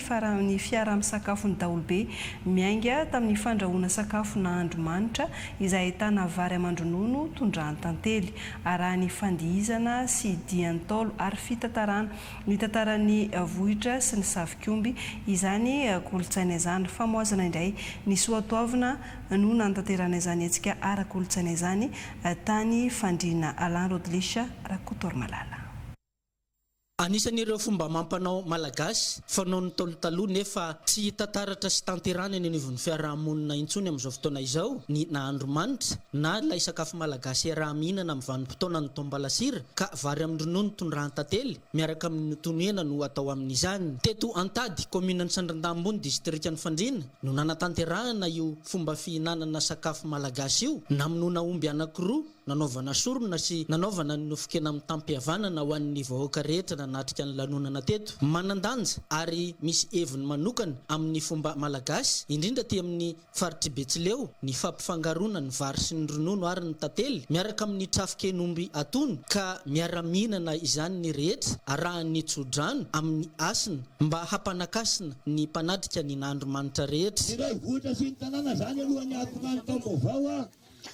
fiara-misakafo ny Daolobe miainga tamin'ny fandrahoana sakafo na andromanitra izay ahitana vary amandronono tondrahan'ny tantely arahany fandihizana sy diantolo ary fitantarana ny tantaran'ny vohitra sy ny savikomby izany kolontsaina izany famoazana indray ny soatoavina no nantanterana izany antsika ara-kolontsaina izany tany Fandriana Alain Rodlisha Rakotormalala. Anisan'ireo fomba mampanao malagasy fanao ny tolotaloha nefa tsy tantaratra sy tanterana ny anivon'ny fiarahamonina intsony amin'izao fotoana izao ny nahandro manitra na ilay sakafo malagasy raha mihinana amin'ny vanim-potoana ny tombalasira ka vary amin'ny ronono tondrahan'ny tantely miaraka amin'ny tonoena no atao amin'izany. Teto Antady kominan'ny Sandrandambony distrika ny Fandriana no nanatanterahana io fomba fihinanana sakafo malagasy io namonona omby anankiroa nanaovana sorona sy nanaovana ny nofokena amin'ny tampihavanana ho an'ny vahoaka rehetra nanatrika ny lanonana teto. Manandanja ary misy heviny manokana amin'ny fomba malagasy indrindra ty amin'ny faritry Betsileo ny fampifangarona ny vary sy ny ronono ary ny tantely miaraka amin'ny trafiken'omby atono ka miara-mihinana izany ny rehetra arahan'ny tsodrano amin'ny asina mba hampanakasina ny mpanatrika ny nahandro manitra rehetra. Iray vohitra sy ny tanàna zany alohan'ny atomany taom-baovao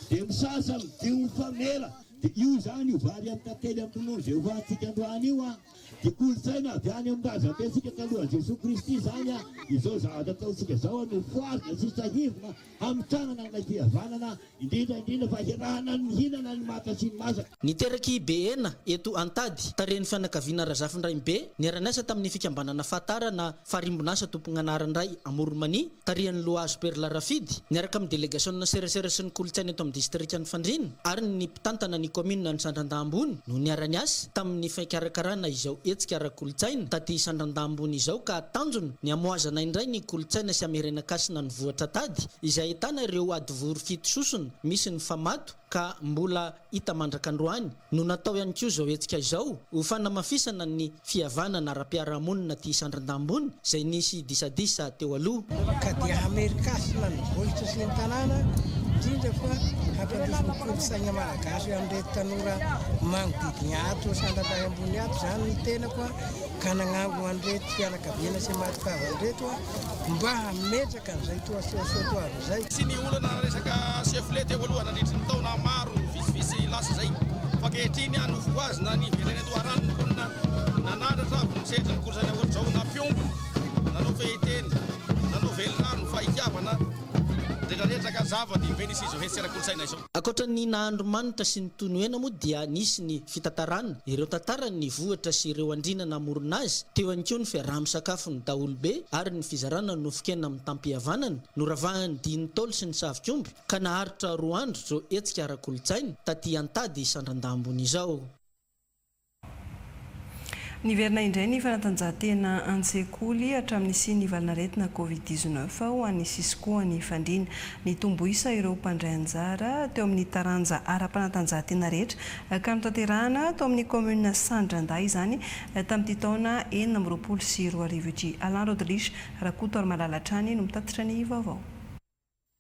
dia misasa midio mifamera dia io zany io vary amin'ny tantely amin'ny ronono zay hoantsika androany io dia kolotsaina avy any amin'ny razam-betsika talohan'i Jesosy Kristy zany izao zavatra ataontsika zao no foarina sy sahivina amin'ny tranana ilay fihavanana indrindra fa hirahana ny mihinana ny mata sy ny masaka. Niteraky Beena eto Antady taren'ny fianakaviana Razafindray-be niara-niasa tamin'ny fikambanana fahatarana farimbonasa tompon'anaran-dray Amoromani tarihan'ny Loazo Perla Rafidy niaraka amin'ny délégationna serasera sy ny kolotsaina eto amin'ny distrika ny Fandriana ary ny mpitantana ny commune ny Sandrandambony no niara-niasa tamin'ny fikarakarana izao etsika ara-kolotsaina taty Sandrandambony izao ka tanjona ny amoazana indray ny kolotsaina sy amerenakasina ny vohatra tady izay ahitana ireo adivory fito sosona misy ny famato ka mbola hita mandrakandroany no natao ihany koa zao etsika izao ho fanamafisana ny fihavanana ara-piarahamonina ty Sandrandambony izay nisy disadisa teo aloha. Ka dia amerekasina ny vohitra sy ny tanàna indrindra fa hampandrofony kolosaina malagasy amin'irety tanora manodidina ato sandralahy ambony ato zany ny tena koa ka nagnambo an'irety fianakaviana sy matikavanyreto mba hametraka an'izay toasoasoato avy izay sy ny olana resaka chefle teo voalohany nandritra ny taona maro visivisy lasa zay fa kehitriny anofo azy na ny velany ato arano konina nanandratra avy nisetra ny kolosaina ohatr'izao na piombony nanao fehiteny nanao velirano fa ikiavana akoatra ny nahandro manitra sy ny tonoena moa dia nisy ny fitatarana ireo tantarany ny vohatra sy ireo andrina namorona azy teo any koa ny fiaraha misakafo ny daolobe ary ny fizarana nofokena amin'ny tampihavanana noravahany diny tolo sy ny savikomby ka naharitra roa andro zao etsika ara-kolotsainy taty antady isandran-dambony izao. Niverina indray ny fanatanjahantena an-tsekoly hatramin'ny sy ny valinaretina Covid-19 ho an'ny sisykoa ny fandriana ny tomboisa ireo mpandray anjara teo amin'ny taranja ara-panatanjahantena rehetra ka notanterahana tao amin'ny commune Sandranday izany tamin'ity taona 2024 Alain Rodrigue Rakoto ary Malalatrany no mitatitra ny vaovao.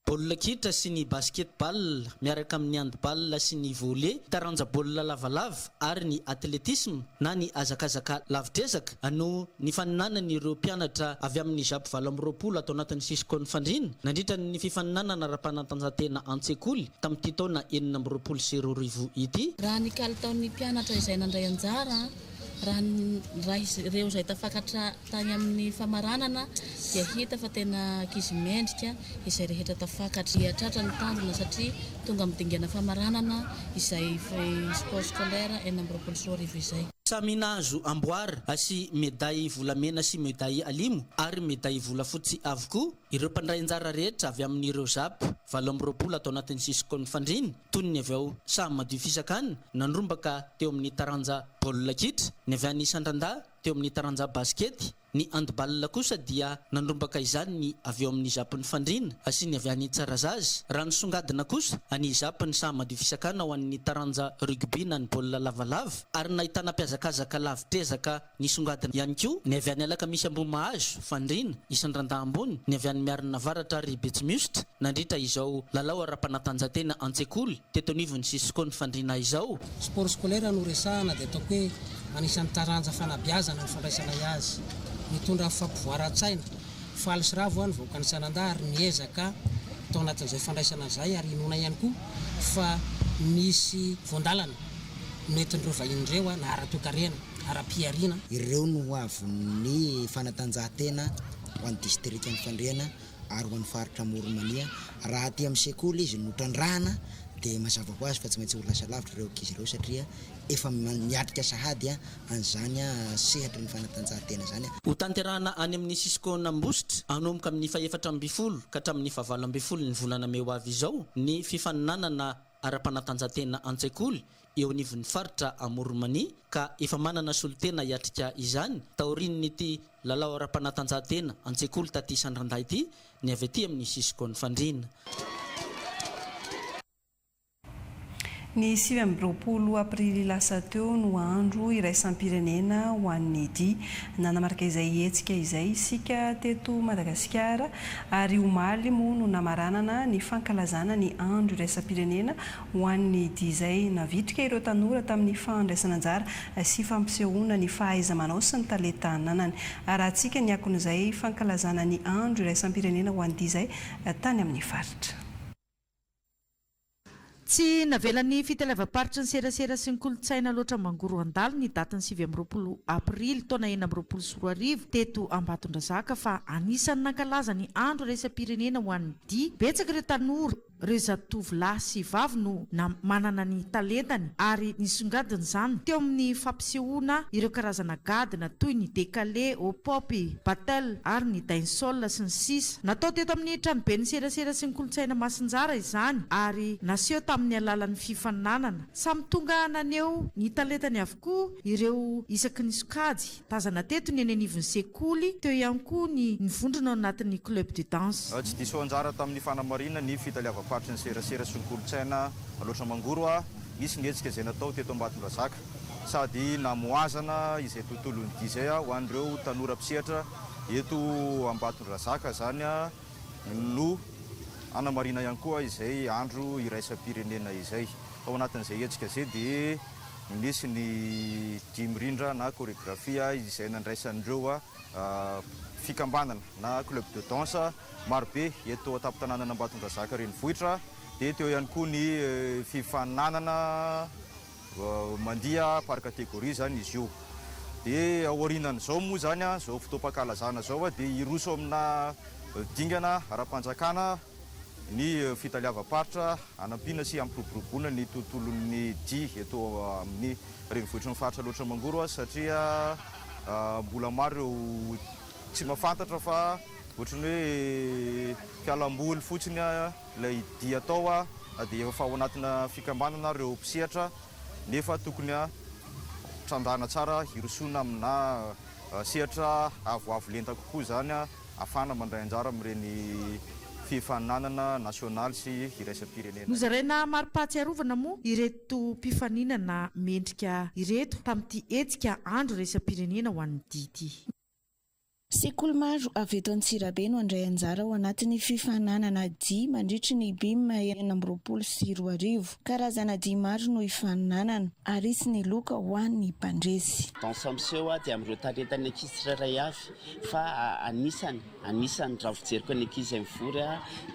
Baolina kitra sy ny basketball miaraka amin'ny handball sy ny volley, taranja baolina lavalava ary ny atletisme na ny azakazaka lavitrezaka no ny faninanana ireo mpianatra avy amin'ny Japy 2020 atao anatin'ny sisikony fandriana nandritra ny fifaninanana ara-panatanjahantena an-tsekoly tamin'ity taona 2020 ity. Raha ny kalitaon'ny mpianatra izay nandray anjara raha ireo izay tafakatra tany amin'ny famaranana dia hita fa tena ankizy mendrika izay rehetra tafakatra hiatratra ny tanjona satria tonga amin'ny dingana famaranana izay sport scolaire 2020 izay. Samy nahazo amboara sy médaille volamena sy médaille alimo ary médaille volafotsy avokoa ireo mpandray anjara rehetra avy amin'ireo Japy 2020 atao anatin'ny sisikony fandriana toy ny avy ao samy madio fisakana nandrombaka teo amin'ny taranja baolina kitra, ny avy any Sandrandà teo amin'ny taranja baskety, ny handball kosa dia nandrombaka izany ny avy ao amin'ny Japy ny fandriana sy ny avy any Tsarazazy. Raha ny songadina kosa any Japy ny samy madio fisakana ho an'ny taranja rugby na ny baolina lavalava ary nahitana mpiazakazaka lavitrezaka ny songadina ihany koa ny avy any Alakamisy Ambohimahazo fandriana Isandrandà ambony, ny avy any Miarina Avaratra ary Betsimisitra nandritra izao lalao ara-panatanjahantena an-tsekoly teto anivon'ny sisikony fandriana izao. Sport scolaire no resahana dia ataoko hoe anisan'ny taranja fanabeazana ny fandraisana azy mitondra fampivoaran-tsaina faly sy ravo any voaka ny Sanandà ary miezaka tao anatin'izay fandraisana izay ary inona ihany koa fa misy voandalana noentin'ireo vahin'ireo na ara-toekarena ara-piariana. Ireo no avy ny fanatanjahantena ho an'ny distrika ny fandriana ary ho an'ny faritra Morimania raha aty amin'ny sekoly izy notrandrahana dia mazava ho azy fa tsy maintsy ho lasa lavitra ireo ankizy ireo satria efa miatrika sahady an'izany sehatra ny fanatanjahantena zany. Ho tanterahana any amin'ny sisikona Ambositra anomboka amin'ny 14 ka hatramin'ny 17 ny volana May ho avy izao ny fifaninanana ara-panatanjahantena an-tsekoly eo anivon'ny faritra Morimania ka efa manana solotena hiatrika izany taorian'ity lalao ara-panatanjahantena an-tsekoly taty Sandrandà ity ny avy aty amin'ny sisikony fandriana. Ny 20 aprily lasa teo no andro iraisam-pirenena ho an'ny dia nanamarika izay hetsika izay isika teto Madagasikara ary omaly moa no namaranana ny fankalazana ny andro iraisam-pirenena ho an'ny dia izay navitrika ireo tanora tamin'ny fandraisana anjara sy fampisehoana ny fahaiza-manao sy ny talenta ananany. Raha antsika ny akon'izay fankalazana ny andro iraisam-pirenena ho an'ny dia izay tany amin'ny faritra. Tsy navelan'ny fitelevam-paritra ny serasera sy ny kolotsaina loatra mangoro andalo ny datan'ny 20 aprily taona 2024 teto Ambatondrazaka fa anisan'ny nankalaza ny andro iraisam-pirenena ho an'ny dia. Betsaka ireo tanora ireo zatovolahy sy vavy no manana ny talentany ary nisongadiny izany teo amin'ny fampisehoana ireo karazana gadina toy ny décalé, hip-hop, battle ary ny dancehall sy ny sisa. Natao teto amin'ny tranobe ny serasera sy ny kolotsaina Masinjara izany ary naseho tamin'ny alalan'ny fifaninanana. Samy tonga naneo ny talentany avokoa ireo isaky ny sokajy tazana teto ny eny anivon'ny sekoly teo ihany koa ny vondrona ao anatin'ny club de danse. Tsy diso anjara tamin'ny fanamarina ny fitalevam-paritra ny serasera sy ny kolotsaina loatra mangoro misy ny hetsika izay natao teto Ambatondrazaka sady namoazana izay tontolony dia izay ho an'ireo tanora mpisehatra eto Ambatondrazaka zany no anamarina ihany koa izay andro iraisam-pirenena izay. Ao anatin'izay hetsika izay dia misy ny dimrindra na chorégraphie izay nandraisan'ireo fikambanana na club de danse marobe eto an-tampon-tanàna Ambatondrazaka renivohitra. Dia teo ihany koa ny fifaninanana mandia par catégorie zany izy io. Dia aorinan'izao moa zany zao fotoam-pankalazana zao dia iroso amina dingana ara-panjakana ny fitaliavam-paritra anampiana sy ampiroboroboana ny tontolon'ny dia eto amin'ny renivohitra ny faritra loatra Mangoro satria mbola maro ireo tsy mahafantatra fa ohatrany hoe fialamboly fotsiny ilay dia atao dia efa ao anatina fikambanana ireo mpisehatra nefa tokony trandana tsara irosona amina sehatra avoavo lenta kokoa zany ahafana mandray anjara amin'ireny fifaninanana nasionaly sy iraisam-pirenena. Nozaraina mari-pahatsiarovana moa ireto mpifaninana mendrika ireto tamin'ity hetsika andro iraisam-pirenena ho an'ny dity. Sekoly maro avy eto Antsirabe no handray anjara ao anatin'ny fifaninanana dia mandritry ny BIM 2024. Karazana dia maro no ifaninanana ary sy ny loka ho an'ny mpandresy. Danse miseho dia amin'ireo talentany ankizy tsirairay avy fa anisany raha fijeriko ny ankizy mivory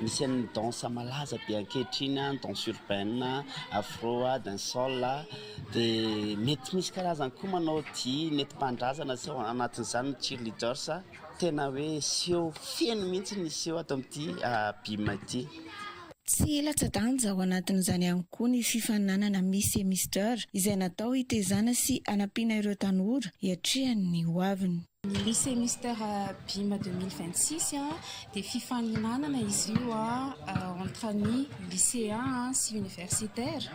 misy ny danse malaza be ankehitriny, danse urbaine, afro, dancehall dia mety misy karazany koa manao dia nentim-pandrazana sy ao anatin'izany cheerleaders tena hoe seho feno mihitsy ny seho ato amin'ity BIM ity. Tsy latsa-danja ao anatin'izany ihany koa ny fifaninanana Miss et Mister izay natao hitezana sy anampiana ireo tanora hiatrehany ho aviny. Ny lycée Mister BIM 2026 dia fifaninanana izy io entre ny lycéen sy universitaire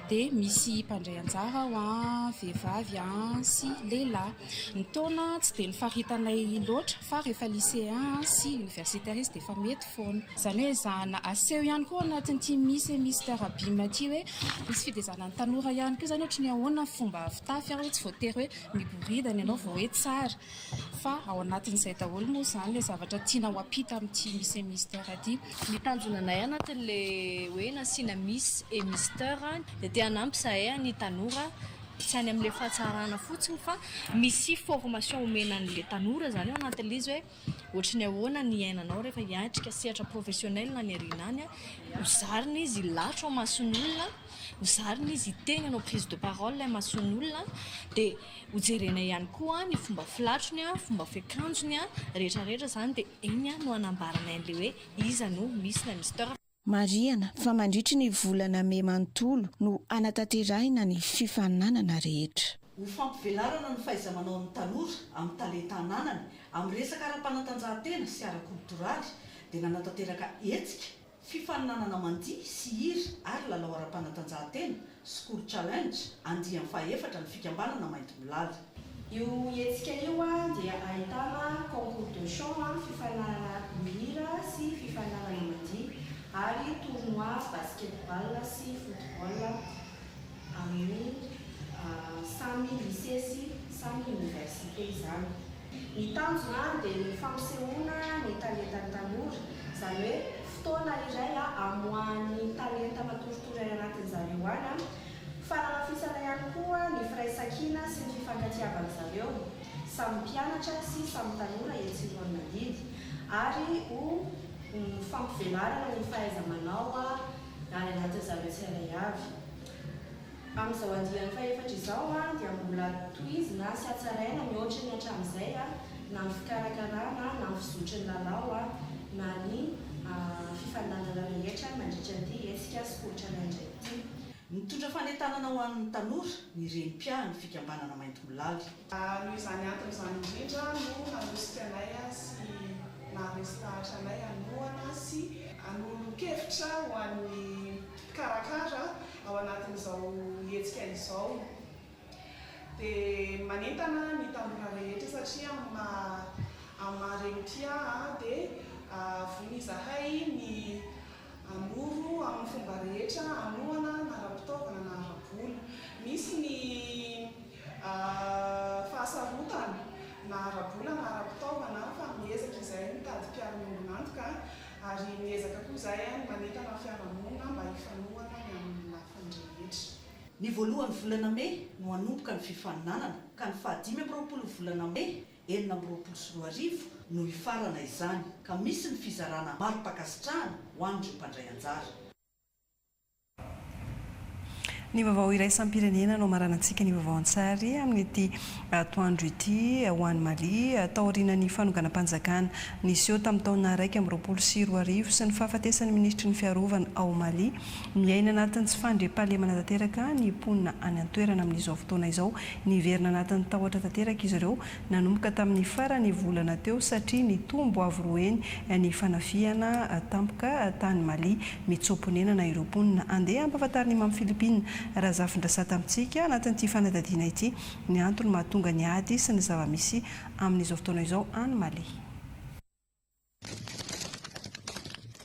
dia misy mpandray anjara ho vehivavy sy lehilahy. Ny taona tsy dia nifaritanay loatra fa rehefa lycéen sy universitaire izy dia efa mety foana. Izany hoe zana aseho ihany koa anatin'ity Miss et Mister BIM ity hoe misy fitezana ny tanora ihany koa zany ohatra ny ahoana fomba fitafy hoe tsy voatery hoe miboridana ianao vao hoe tsara. Fa ao anatin'izay daholo moa zany le zavatra tiana ho ampita amin'ity Miss et Mister ity. Ny tanjonanay anatin'le hoe nasiana Miss et Mister dia te hanampy zahay ny tanora tsy any amin'ilay fahatsarana fotsiny fa misy formation omenan'ilay tanora zany ao anatin'ilay izy hoe ohatra ny ahoana ny ainanao rehefa hiatrika sehatra professionnel na ny arinany hozarina izy hilatro mason'olona, hozarina izy hiteny anao prise de parole mason'olona dia hojerena ihany koa ny fomba filatrony fomba fiakanjony rehetrarehetra zany dia iny no anambaranay an'ilay hoe iza no Miss na Mister. Mariana fa mandritry ny volana May manontolo no anatanterahina ny fifaninanana rehetra. Ho fampivelarana ny fahaiza-manao ny tanora amin'ny talenta ananany amin'ny resaka ara-panatanjahantena sy ara-koltoraly dia nanatanteraka hetsika fifaninanana mandihy sy hira ary lalao ara-panatanjahantena School Challenge andiany fahaefatra ny fikambanana Mainty Milala. Io hetsika io dia ahitana concours de chant, fifaninanana mihira sy fifaninanana mandihy ary tournoi basketball sy football amin'ny samy lycée sy samy université izany. Ny tanjona dia ny fampisehoana ny talentan'ny tanora izany hoe fotoana iray amohan'ny talenta matoritory anatin'izareo any fanamafisana ihany koa ny firaisan-kina sy ny fifankatiavan'izareo samy mpianatra sy samy tanora etsiroan'ny mandidy ary ho fampivelarana ny fahaiza-manao any anatin'izareo tsirairay avy. Amin'izao andiany fahaefatra izao dia mbola tohizina sy hatsaraina mihoatra ny hatramin'izay na ny fikarakarana na ny fizotry ny lalao na ny fifaninanana rehetra mandritra ny hetsika School Challenge ity. Mitondra fanentanana ho an'ny tanora ny renim-piahany fikambanana Mainty Milala. Noho izany antony izany indrindra no nanosika anay sy naresitahatra anay anohana sy hanolo-kevitra ho an'ny karakara ao anatin'izao hetsika izao. Dia manentana ny tanora rehetra satria amarentia dia vonia izahay ny anoro amin'ny fomba rehetra anohana na ara-pitaovana na ara-bola. Misy ny fahasarotana na ara-bola na ara-pitaovana fa miezaka izay mitady mpiara-miombonantoka ary miezaka koa zahay manetana fiarahamonina mba hifanohana ny amin'ny lafiny rehetra. Ny voalohany volana May no hanomboka ny fifaninanana ka ny 25 volana May 2024 no hifarana izany ka misy ny fizarana maro-pakasitrahana ho an'ireo mpandray anjara. Ny vaovao iray sampirenena no maranantsika ny vaovao an-tsary amin'ny atoandro ity ho an'ny Mali taorian'ny fanonganam-panjakana niseho tamin'ny taona 2024 sy ny fahafatesan'ny ministry ny fiarovana ao Mali miaina anatin'ny tsy fandriam-pahalemana tanteraka ny mponina any an-toerana amin'izao fotoana izao niverina anatin'ny tahotra tanteraka izy ireo nanomboka tamin'ny farany volana teo satria ny tombo avy roeny ny fanafiana tampoka tany Mali mitsoponenana ireo mponina andeha ampahafantariny mamy Filipina raha zafindrasa tamintsika anatin'ity fanadadiana ity ny antony mahatonga ny ady sy ny zava-misy amin'izao fotoana izao any Mali.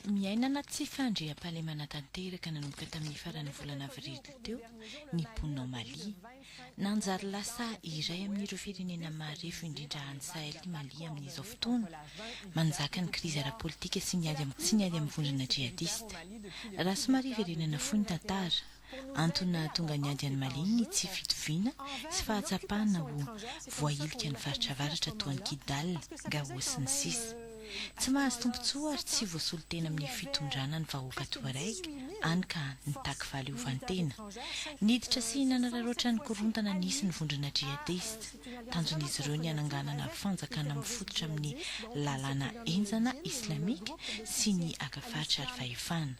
Miaina anaty tsy fandriam-pahalemana tanteraka nanomboka tamin'ny farany volana avrily teo ny mponina ao Mali nanjary lasa iray amin'ireo firenena marefo indrindra any Sahel Mali amin'izao fotoana manjaka ny krizy ara-politika sy ny ady amin'ny vondrona jihadista. Raha somary verenana fohy ny tantara antony tonga ny ady any Mali ny tsy fitoviana sy fahatsapana ho voailika ny faritra toa ny Kidal, Gao sy ny sisa. Tsy mahazo tombontsoa ary tsy voasolo tena amin'ny fitondrana ny vahoaka Tuareg any ka nitaky fahaleovantena. Niditra sy nanararoatra ny korontana nisy ny vondrona jihadista. Tanjon'izy ireo ny ananganana fanjakana mifototra amin'ny lalàna enjana islamika sy ny akafaritra ary fahefana.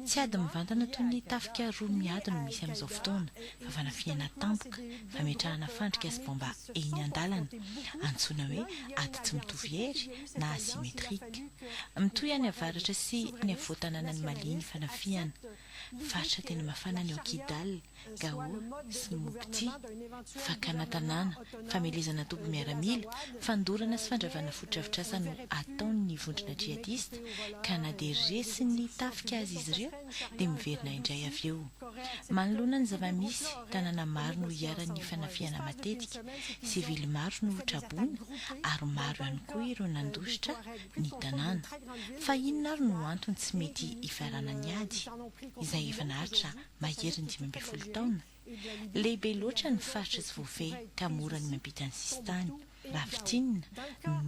Tsy ady mivantana toy ny tafika roa miady no misy amin'izao fotoana fa fanafiana tampoka fametrahana fandrika sy bomba eny an-dalana antsoina hoe ady tsy mitovy hery na asimetrika. Mitohy any avaratra sy any avotanana ny Mali ny fanafiana. Faritra tena mafana ny ao Kidal, Gao sy Mopti, fakana tanàna, famelezana tobo miaramila, fandorana sy fandravana fototra-avitrasa no ataon'ny vondrona jihadista ka na dia resy ny tafika azy izy ireo dia miverina indray avy eo. Manoloana ny zava-misy, tanàna maro no hiaran'ny fanafiana matetika, sivily maro no trabona ary maro ihany koa ireo nandositra ny tanàna. Fa inona ary no antony tsy mety hifarana ny ady izay efa nahatra maherin'ny 12 taona. Lehibe loatra ny faritra tsy voafehy ka mora ny mampita ny sistany. Rafitinina,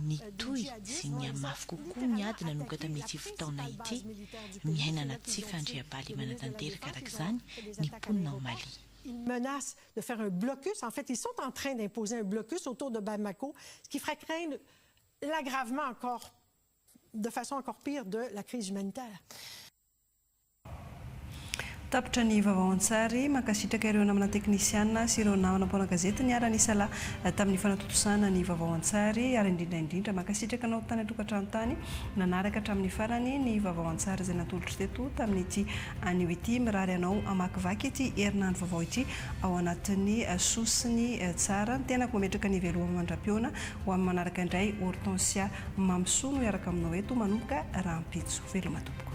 ny toy sy ny amafy kokoa ny ady nanomboka tamin'ny 10 taona ity miaina anaty tsy fandriam-pahalemana tanteraka araka izany ny mponina ao Mali. Ils menacent de faire un blocus. En fait, ils sont en train d'imposer un blocus autour de Bamako, ce qui ferait craindre l'aggravement encore, de façon encore pire, de la crise humanitaire. Tapitra ny vaovao an-tsary mankasitraka ireo namana teknisiana sy ireo namana mpona gazety ny ara nisala tamin'ny fanatotosana ny vaovao an-tsary ary indrindra mankasitraka anao tany atokantrano tany nanaraka hatramin'ny farany ny vaovao an-tsary izay natolotra teto tamin'ity anio ity mirary anao amakivaky ity herinandro vaovao ity ao anatin'ny sosiny tsara tena kometraka ny veloa mandram-piona ho amin'ny manaraka indray Hortensia Mamsoa no iaraka aminao eto manomboka rahampitso veloma tompoko.